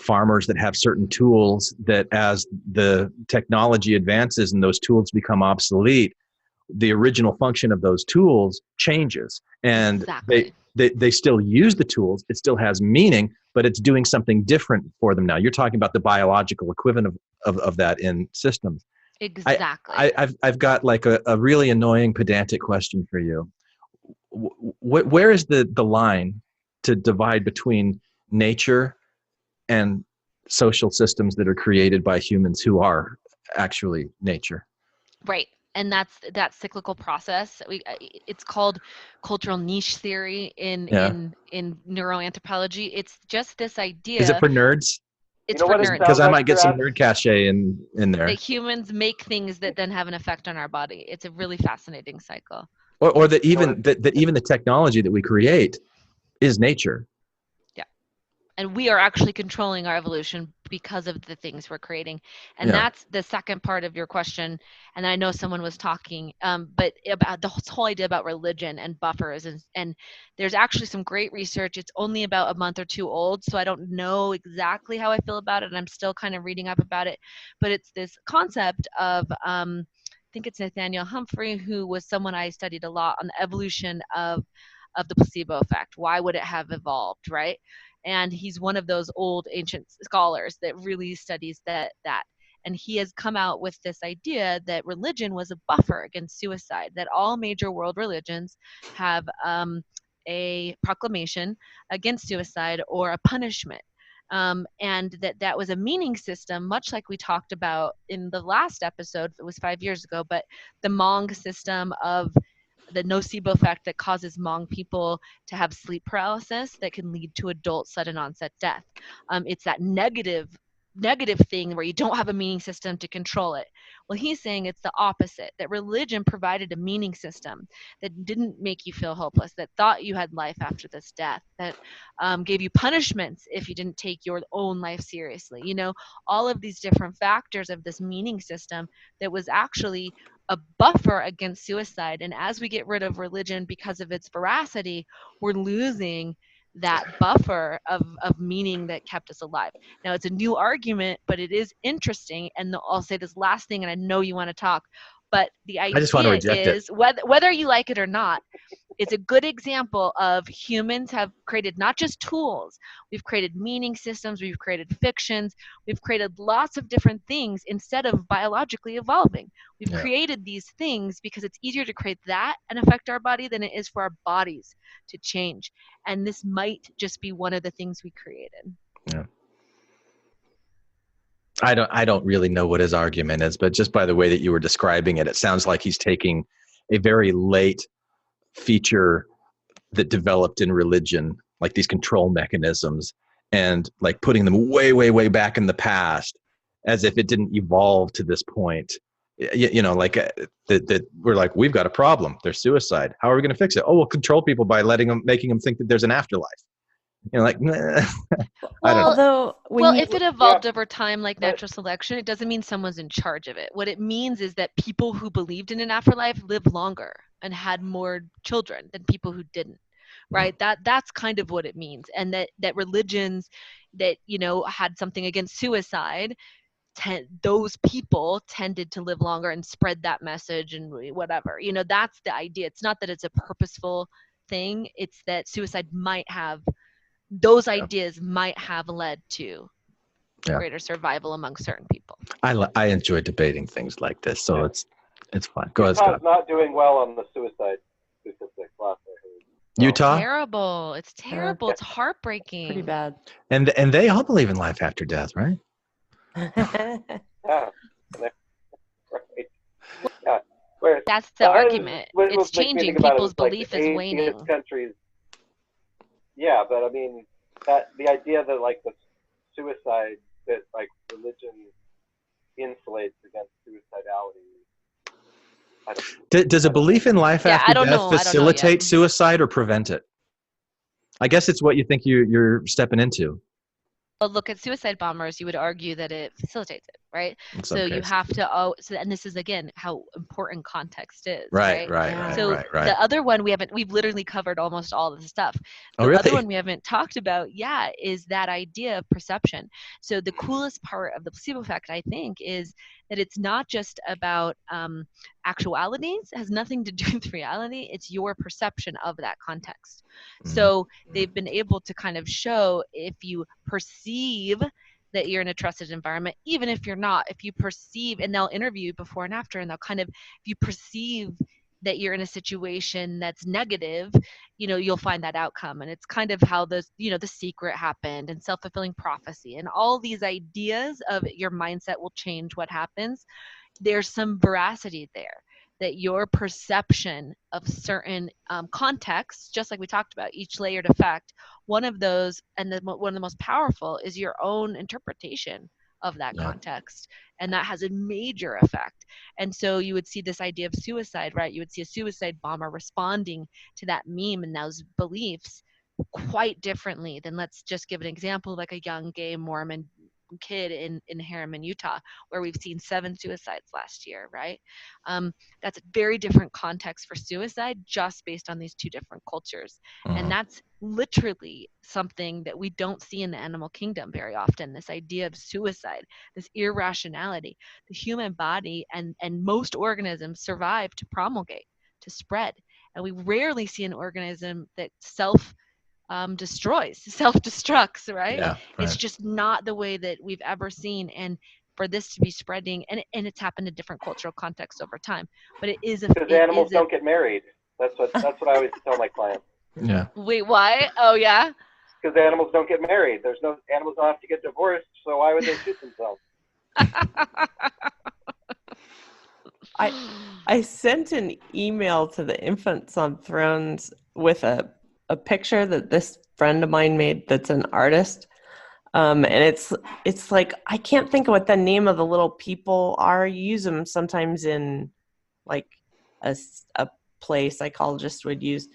Speaker 13: farmers that have certain tools that, as the technology advances and those tools become obsolete, the original function of those tools changes, and they still use the tools. It still has meaning, but it's doing something different for them now. You're talking about the biological equivalent of that in systems.
Speaker 2: Exactly.
Speaker 13: I've got like a really annoying pedantic question for you. Where is the line to divide between nature and social systems that are created by humans who are actually nature?
Speaker 2: Right. And that's that cyclical process. It's called cultural niche theory in neuroanthropology. It's just this idea.
Speaker 13: Is it for nerds?
Speaker 2: It's for nerds.
Speaker 13: Because I might get some nerd cachet in there.
Speaker 2: That humans make things that then have an effect on our body. It's a really fascinating cycle.
Speaker 13: Or that even the technology that we create is nature.
Speaker 2: And we are actually controlling our evolution because of the things we're creating. And that's the second part of your question. And I know someone was talking, but about the whole idea about religion and buffers. And there's actually some great research. It's only about a month or 2 old, so I don't know exactly how I feel about it. And I'm still kind of reading up about it. But it's this concept of, I think it's Nathaniel Humphrey, who was someone I studied a lot on the evolution of the placebo effect. Why would it have evolved, right? And he's one of those old ancient scholars that really studies that. And he has come out with this idea that religion was a buffer against suicide, that all major world religions have a proclamation against suicide or a punishment. And that was a meaning system, much like we talked about in the last episode. It was 5 years ago, but the Hmong system of the nocebo effect that causes Hmong people to have sleep paralysis that can lead to adult sudden onset death. It's that negative thing where you don't have a meaning system to control it. Well, he's saying it's the opposite, that religion provided a meaning system that didn't make you feel hopeless, that thought you had life after this death, that gave you punishments if you didn't take your own life seriously. All of these different factors of this meaning system that was actually a buffer against suicide. And as we get rid of religion because of its veracity, we're losing that buffer of meaning that kept us alive. Now, it's a new argument, but it is interesting. And I'll say this last thing, and I know you want to talk, but the idea is whether you like it or not, it's a good example of humans have created not just tools, we've created meaning systems, we've created fictions, we've created lots of different things instead of biologically evolving. We've created these things because it's easier to create that and affect our body than it is for our bodies to change. And this might just be one of the things we created.
Speaker 13: Yeah. I don't really know what his argument is, but just by the way that you were describing it, it sounds like he's taking a very late feature that developed in religion, like these control mechanisms, and like putting them way, way, way back in the past, as if it didn't evolve to this point. Like that we're like, we've got a problem. There's suicide. How are we going to fix it? Oh, we'll control people by making them think that there's an afterlife. Like, I don't know.
Speaker 2: If it evolved over time like natural selection, it doesn't mean someone's in charge of it. What it means is that people who believed in an afterlife lived longer and had more children than people who didn't, right? That's kind of what it means. And that religions that, had something against suicide, those people tended to live longer and spread that message and whatever. That's the idea. It's not that it's a purposeful thing. It's that suicide might have those ideas might have led to greater survival among certain people.
Speaker 13: I enjoy debating things like this, so it's fun. Go ahead,
Speaker 3: Utah's not doing well on the suicide statistics last I heard.
Speaker 13: Utah?
Speaker 2: It's terrible. It's heartbreaking.
Speaker 12: Pretty bad.
Speaker 13: And they all believe in life after death, right?
Speaker 3: Yeah. Right. Yeah.
Speaker 2: That's the argument. It's changing. People's belief is waning.
Speaker 3: Countries. Yeah, but I mean, the idea that like the suicide, that like religion insulates against suicidality.
Speaker 13: Does a belief in life after death facilitate suicide or prevent it? I guess it's what you think you're stepping into.
Speaker 2: Well, look at suicide bombers. You would argue that it facilitates it, right? So you have to. And this is again how important context is.
Speaker 13: Right.
Speaker 2: So the other one we've literally covered almost all of the stuff. The other one we haven't talked about yet is that idea of perception. So the coolest part of the placebo effect, I think, is that it's not just about actualities. It has nothing to do with reality. It's your perception of that context. So they've been able to kind of show if you perceive that you're in a trusted environment, even if you're not, if you perceive, and they'll interview you before and after, and they'll kind of, if you perceive that you're in a situation that's negative, you'll find that outcome. And it's kind of how The Secret happened and self-fulfilling prophecy and all these ideas of your mindset will change what happens. There's some veracity there, that your perception of certain contexts, just like we talked about, each layered effect, one of those, and one of the most powerful is your own interpretation of that context. And that has a major effect. And so you would see this idea of suicide, right? You would see a suicide bomber responding to that meme and those beliefs quite differently than, let's just give an example, like a young gay Mormon kid in Harriman, Utah, where we've seen 7 suicides last year, right? That's a very different context for suicide just based on these two different cultures. And that's literally something that we don't see in the animal kingdom very often, this idea of suicide, this irrationality. The human body and most organisms survive to promulgate, to spread. And we rarely see an organism that self-destructs, right?
Speaker 13: Yeah, right?
Speaker 2: It's just not the way that we've ever seen. And for this to be spreading, and it's happened in different cultural contexts over time, but
Speaker 3: because animals don't get married. That's what I always tell my clients.
Speaker 13: Yeah.
Speaker 2: Wait, why? Oh yeah.
Speaker 3: Because animals don't get married. Animals don't have to get divorced, so why would they shoot themselves?
Speaker 12: I sent an email to the Infants on Thrones with a picture that this friend of mine made that's an artist. And it's like, I can't think of what the name of the little people are. You use them sometimes in like a play psychologist would use,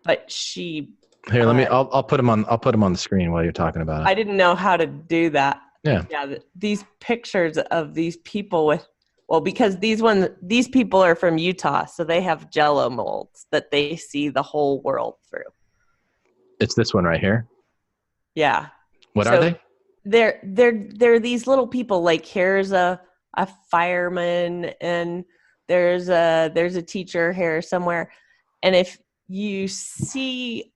Speaker 12: but she.
Speaker 13: Here, I'll put them on the screen while you're talking about it.
Speaker 12: I didn't know how to do that.
Speaker 13: Yeah.
Speaker 12: Yeah. These pictures of these people because these people are from Utah, so they have Jell-O molds that they see the whole world through.
Speaker 13: It's this one right here.
Speaker 12: Yeah.
Speaker 13: What are they?
Speaker 12: They're these little people. Like here's a fireman, and there's a teacher here somewhere, and if you see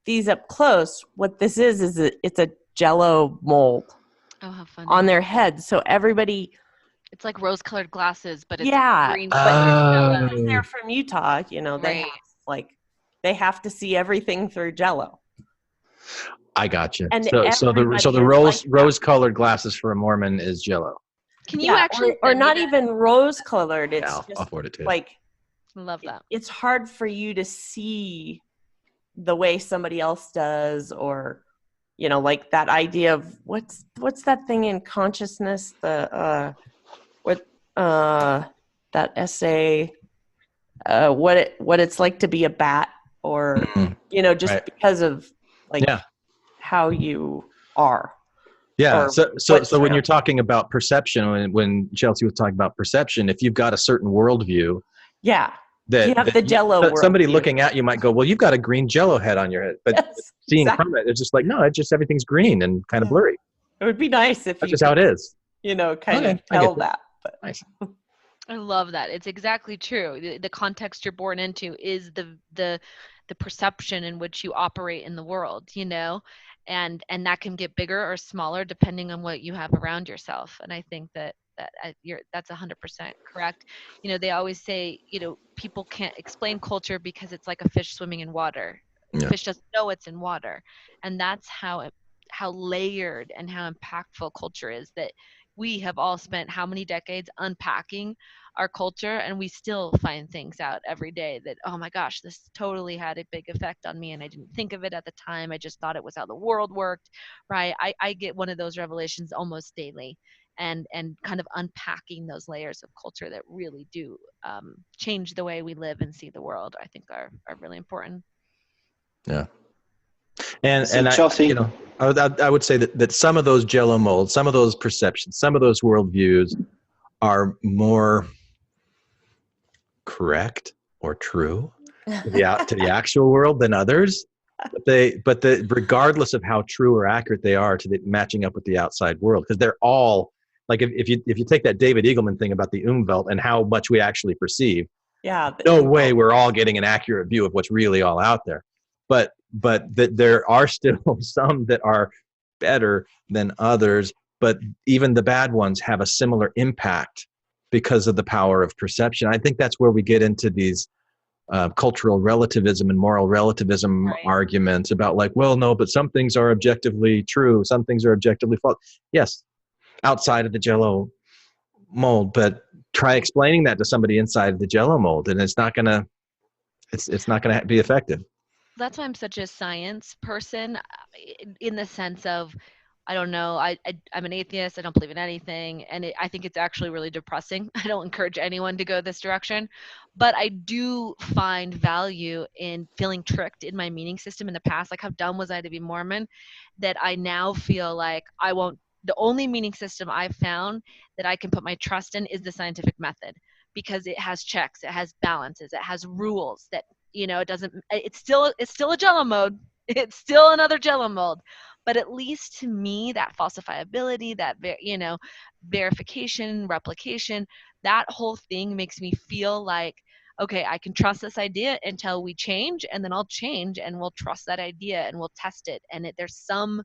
Speaker 12: these up close, what this is it's a Jello mold
Speaker 2: how funny.
Speaker 12: on their head. So everybody,
Speaker 2: it's like rose-colored glasses, but it's green.
Speaker 12: But they're from Utah, they
Speaker 2: Right.
Speaker 12: have, they have to see everything through Jello.
Speaker 13: I got you.
Speaker 12: And
Speaker 13: So the rose-colored glasses for a Mormon is Jello.
Speaker 2: Can you actually
Speaker 12: or not even rose-colored? It's just
Speaker 13: I'll forward it to you.
Speaker 12: like,
Speaker 2: love that.
Speaker 12: It's hard for you to see the way somebody else does, or like that idea of what's that thing in consciousness, that essay, what it's like to be a bat, or just because of how you are.
Speaker 13: Yeah. So when you're talking about perception, when Chelsea was talking about perception, if you've got a certain worldview,
Speaker 12: you have the Jello world.
Speaker 13: Somebody looking at you might go, well, you've got a green Jello head on your head, but seeing from it, it's just like, no, it's just everything's green and kind of blurry.
Speaker 12: It would be nice if
Speaker 13: that's just how it is.
Speaker 12: Kind of tell that. But.
Speaker 13: Nice.
Speaker 2: I love that. It's exactly true. The context you're born into is the perception in which you operate in the world, and that can get bigger or smaller depending on what you have around yourself. And I think that's 100% correct. They always say, people can't explain culture because it's like a fish swimming in water. The fish doesn't know it's in water. And that's how layered and how impactful culture is, that we have all spent how many decades unpacking our culture, and we still find things out every day that, oh my gosh, this totally had a big effect on me and I didn't think of it at the time. I just thought it was how the world worked, right? I get one of those revelations almost daily, and kind of unpacking those layers of culture that really do change the way we live and see the world, I think are really important.
Speaker 13: Yeah. And
Speaker 14: Chelsea,
Speaker 13: I would say that some of those Jello molds, some of those perceptions, some of those worldviews are more correct or true to the actual world than others. But regardless of how true or accurate they are to matching up with the outside world, because they're all like, if you take that David Eagleman thing about the Umwelt and how much we actually perceive, no way we're all getting an accurate view of what's really all out there. But that there are still some that are better than others, but even the bad ones have a similar impact because of the power of perception. I think that's where we get into these cultural relativism and moral relativism arguments about like, well, no, but some things are objectively true, some things are objectively false. Yes, outside of the Jello mold, but try explaining that to somebody inside of the Jello mold, and it's not gonna be effective.
Speaker 2: That's why I'm such a science person, in the sense of, I don't know, I'm an atheist, I don't believe in anything, and I think it's actually really depressing. I don't encourage anyone to go this direction, but I do find value in feeling tricked in my meaning system in the past. Like, how dumb was I to be Mormon, that I now feel like the only meaning system I've found that I can put my trust in is the scientific method, because it has checks, it has balances, it has rules that, it's still a Jello mode. It's still another Jello mold. But at least to me, that falsifiability, that, verification, replication, that whole thing makes me feel like, okay, I can trust this idea until we change, and then I'll change and we'll trust that idea and we'll test it. And there's some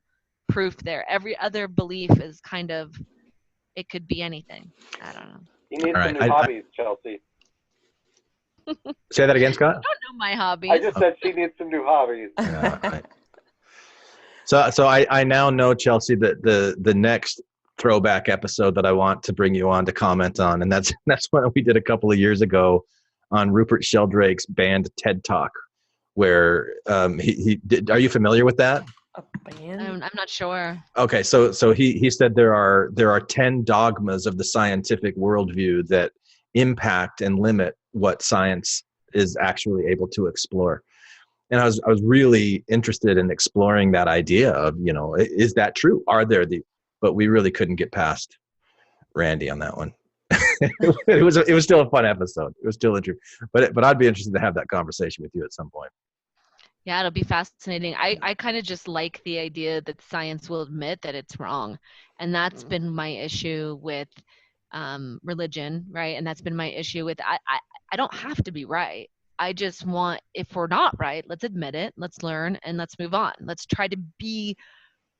Speaker 2: proof there. Every other belief is kind of, it could be anything. I don't know.
Speaker 3: You need some new hobbies, Chelsea.
Speaker 13: Say that again, Scott.
Speaker 2: I don't know my hobbies.
Speaker 3: I just said she needs some new hobbies.
Speaker 13: Right. So I now know, Chelsea, that the next throwback episode that I want to bring you on to comment on, and that's what we did a couple of years ago on Rupert Sheldrake's band TED Talk, where he did. Are you familiar with that?
Speaker 2: I'm not sure.
Speaker 13: Okay, so he said there are 10 dogmas of the scientific worldview that impact and limit what science is actually able to explore. And I was really interested in exploring that idea of, is that true? Are there but we really couldn't get past Randy on that one. It was still a fun episode. It was still interesting, but I'd be interested to have that conversation with you at some point.
Speaker 2: Yeah, it'll be fascinating. I kind of just like the idea that science will admit that it's wrong. And that's been my issue with religion, right? And that's been my issue with, I don't have to be right. I just want, if we're not right, let's admit it, let's learn, and let's move on. Let's try to be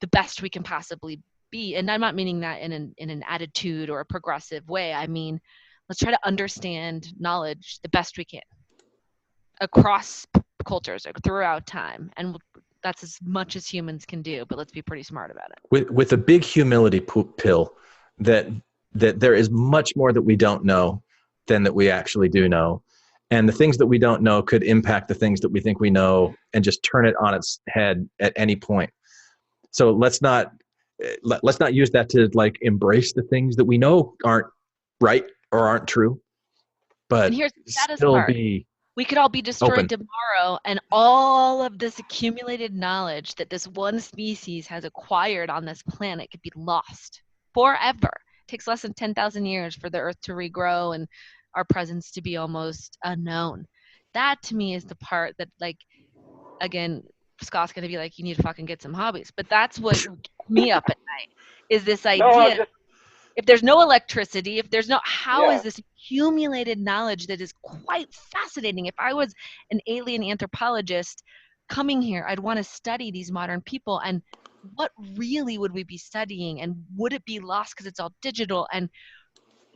Speaker 2: the best we can possibly be. And I'm not meaning that in an attitude or a progressive way. I mean, let's try to understand knowledge the best we can across cultures throughout time. And that's as much as humans can do, but let's be pretty smart about it.
Speaker 13: With a big humility pill that there is much more that we don't know than that we actually do know. And the things that we don't know could impact the things that we think we know and just turn it on its head at any point. So let's not use that to like embrace the things that we know aren't right or aren't true. But
Speaker 2: and here's the saddest
Speaker 13: still
Speaker 2: part.
Speaker 13: be
Speaker 2: We could all be destroyed
Speaker 13: open.
Speaker 2: tomorrow, and all of this accumulated knowledge that this one species has acquired on this planet could be lost forever. It takes less than 10,000 years for the Earth to regrow and our presence to be almost unknown. That to me is the part that, like, again, Scott's going to be like, you need to fucking get some hobbies. But that's what keeps me up at night, is this idea. If there's no electricity, if there's no, how is this accumulated knowledge that is quite fascinating? If I was an alien anthropologist coming here, I'd want to study these modern people. And what really would we be studying? And would it be lost because it's all digital? And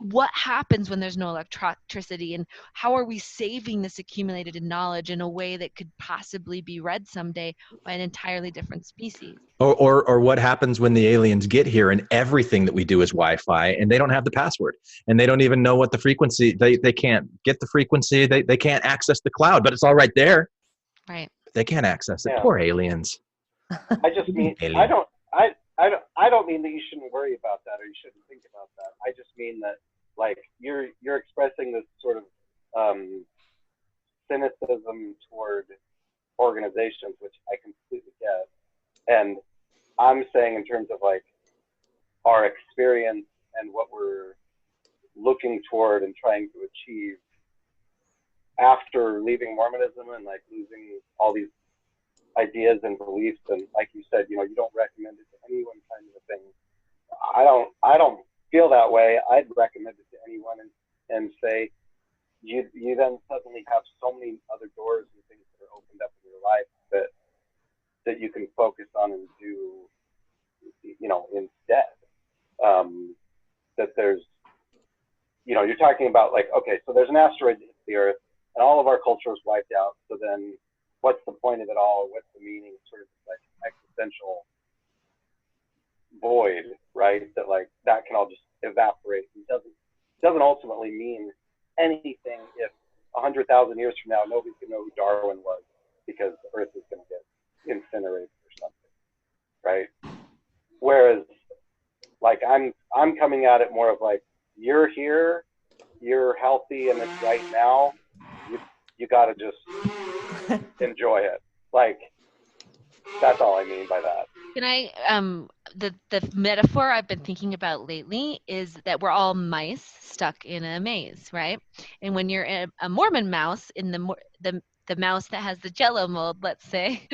Speaker 2: what happens when there's no electricity? And how are we saving this accumulated knowledge in a way that could possibly be read someday by an entirely different species?
Speaker 13: Or what happens when the aliens get here and everything that we do is Wi-Fi and they don't have the password and they don't even know what the frequency, they can't get the frequency, they can't access the cloud, but it's all right there.
Speaker 2: Right.
Speaker 13: They can't access it. Poor aliens.
Speaker 3: I just mean, I don't mean that you shouldn't worry about that or you shouldn't think about that. I just mean that, like, you're expressing this sort of cynicism toward organizations, which I completely get. And I'm saying in terms of like our experience and what we're looking toward and trying to achieve after leaving Mormonism and like losing all these ideas and beliefs, and like you said, you know, you don't recommend it to anyone kind of a thing. I don't feel that way. I'd recommend it to anyone and say you then suddenly have so many other doors and things that are opened up in your life that you can focus on and do, you know, instead. That there's, you know, you're talking about like, okay, so there's an asteroid that hits the Earth and all of our culture is wiped out. So then what's the point of it all? What's the meaning? Sort of like existential void, right? That like that can all just evaporate. It doesn't ultimately mean anything if 100,000 years from now nobody's gonna know who Darwin was because the Earth is gonna get incinerated or something, right? Whereas like I'm coming at it more of like, you're here, you're healthy, and it's right now. You gotta just enjoy it. Like, that's all I mean by that.
Speaker 2: Can I the metaphor I've been thinking about lately is that we're all mice stuck in a maze, right? And when you're a Mormon mouse in the mouse that has the Jello mold, let's say,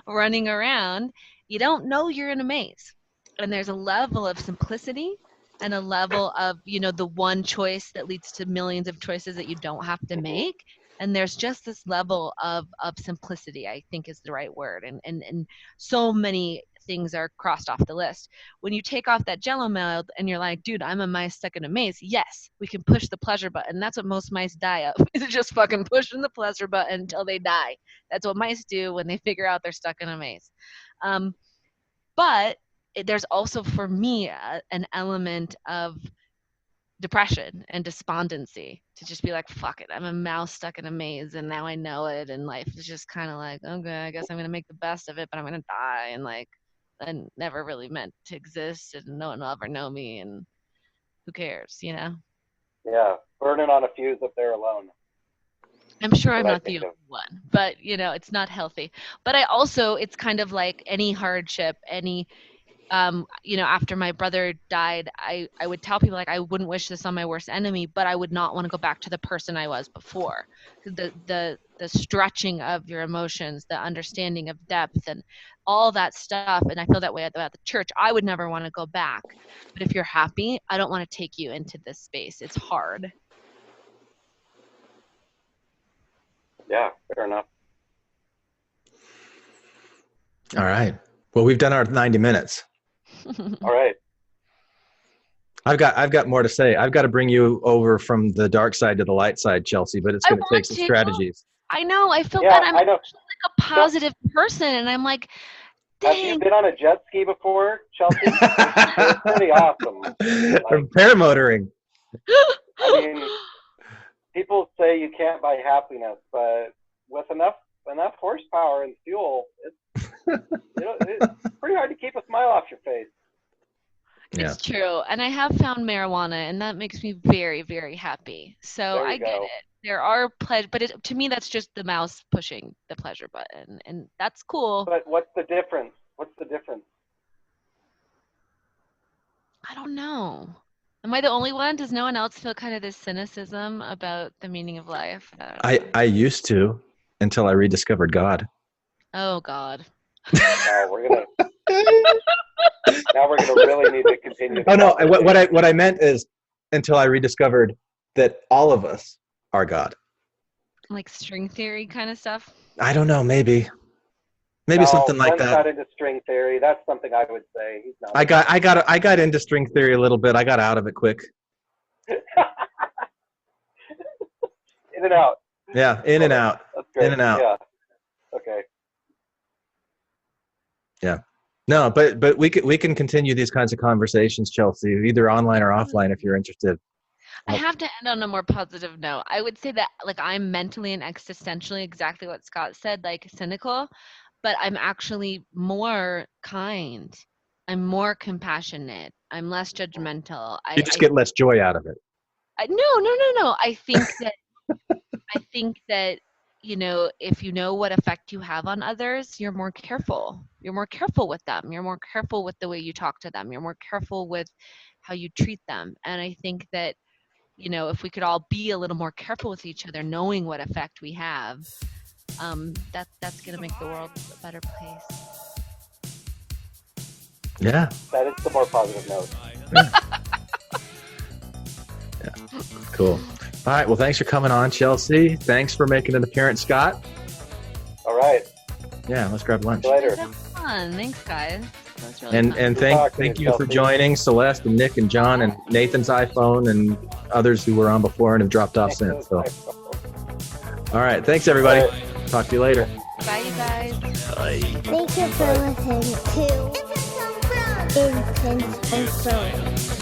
Speaker 2: running around, you don't know you're in a maze. And there's a level of simplicity and a level of, you know, the one choice that leads to millions of choices that you don't have to make. And there's just this level of simplicity, I think is the right word. And so many things are crossed off the list. When you take off that Jello mold and you're like, dude, I'm a mice stuck in a maze. Yes, we can push the pleasure button. That's what most mice die of, is just fucking pushing the pleasure button until they die. That's what mice do when they figure out they're stuck in a maze. But there's also, for me, an element of depression and despondency to just be like, fuck it, I'm a mouse stuck in a maze and now I know it, and life is just kind of like, okay, I guess I'm gonna make the best of it, but I'm gonna die, and like I never really meant to exist and no one will ever know me, and who cares, you know?
Speaker 3: Yeah, burning on a fuse up there alone.
Speaker 2: I'm sure I'm not the only one, but you know, it's not healthy. But I also, it's kind of like any hardship, any you know, after my brother died, I would tell people like, I wouldn't wish this on my worst enemy, but I would not want to go back to the person I was before. The stretching of your emotions, the understanding of depth and all that stuff. And I feel that way about the church. I would never want to go back, but if you're happy, I don't want to take you into this space. It's hard.
Speaker 3: Yeah, fair enough.
Speaker 13: All right. Well, we've done our 90 minutes.
Speaker 3: All right.
Speaker 13: I've got more to say. I've got to bring you over from the dark side to the light side, Chelsea, but it's going to take some strategies.
Speaker 2: I know. I feel bad. I'm actually like a positive person, and I'm like, dang.
Speaker 3: Have you been on a jet ski before, Chelsea? It's pretty awesome.
Speaker 13: From paramotoring.
Speaker 3: I mean, people say you can't buy happiness, but with enough horsepower and fuel, it's pretty hard to keep a smile off your face.
Speaker 2: It's true. And I have found marijuana, and that makes me very, very happy. So I get it. There are pleasure, but to me, that's just the mouse pushing the pleasure button, and that's cool.
Speaker 3: But what's the difference?
Speaker 2: I don't know. Am I the only one? Does no one else feel kind of this cynicism about the meaning of life?
Speaker 13: I used to, until I rediscovered God.
Speaker 2: Oh, God.
Speaker 3: Now we're gonna really need to continue.
Speaker 13: Oh no! What I meant is until I rediscovered that all of us are God.
Speaker 2: Like string theory kind of stuff.
Speaker 13: I don't know. Maybe something like that.
Speaker 3: Got into string theory. That's something I would say. He's not.
Speaker 13: I got into string theory a little bit. I got out of it quick.
Speaker 3: In and out.
Speaker 13: Yeah, in and out.
Speaker 3: That's great.
Speaker 13: In and out.
Speaker 3: Yeah. Okay.
Speaker 13: Yeah. No, but we can continue these kinds of conversations, Chelsea, either online or offline if you're interested.
Speaker 2: I have to end on a more positive note. I would say that like I'm mentally and existentially exactly what Scott said, like cynical, but I'm actually more kind. I'm more compassionate. I'm less judgmental.
Speaker 13: You just get less joy out of it.
Speaker 2: No. I think that if you know what effect you have on others, you're more careful. You're more careful with them. You're more careful with the way you talk to them. You're more careful with how you treat them. And I think that, if we could all be a little more careful with each other, knowing what effect we have, that's going to make the world a better place.
Speaker 13: Yeah.
Speaker 3: That is the more positive note.
Speaker 13: Yeah. Cool. All right. Well, thanks for coming on, Chelsea. Thanks for making an appearance, Scott.
Speaker 3: All right.
Speaker 13: Yeah, let's grab lunch.
Speaker 3: See you later.
Speaker 2: That was fun. Thanks, guys. That was really fun.
Speaker 13: And thank you for joining Celeste and Nick and John and Nathan's iPhone and others who were on before and have dropped off since. So, all right. Thanks, everybody. All right. Talk to you later.
Speaker 2: Bye, you guys.
Speaker 13: Bye.
Speaker 7: Thank you for listening to Infants and Throne.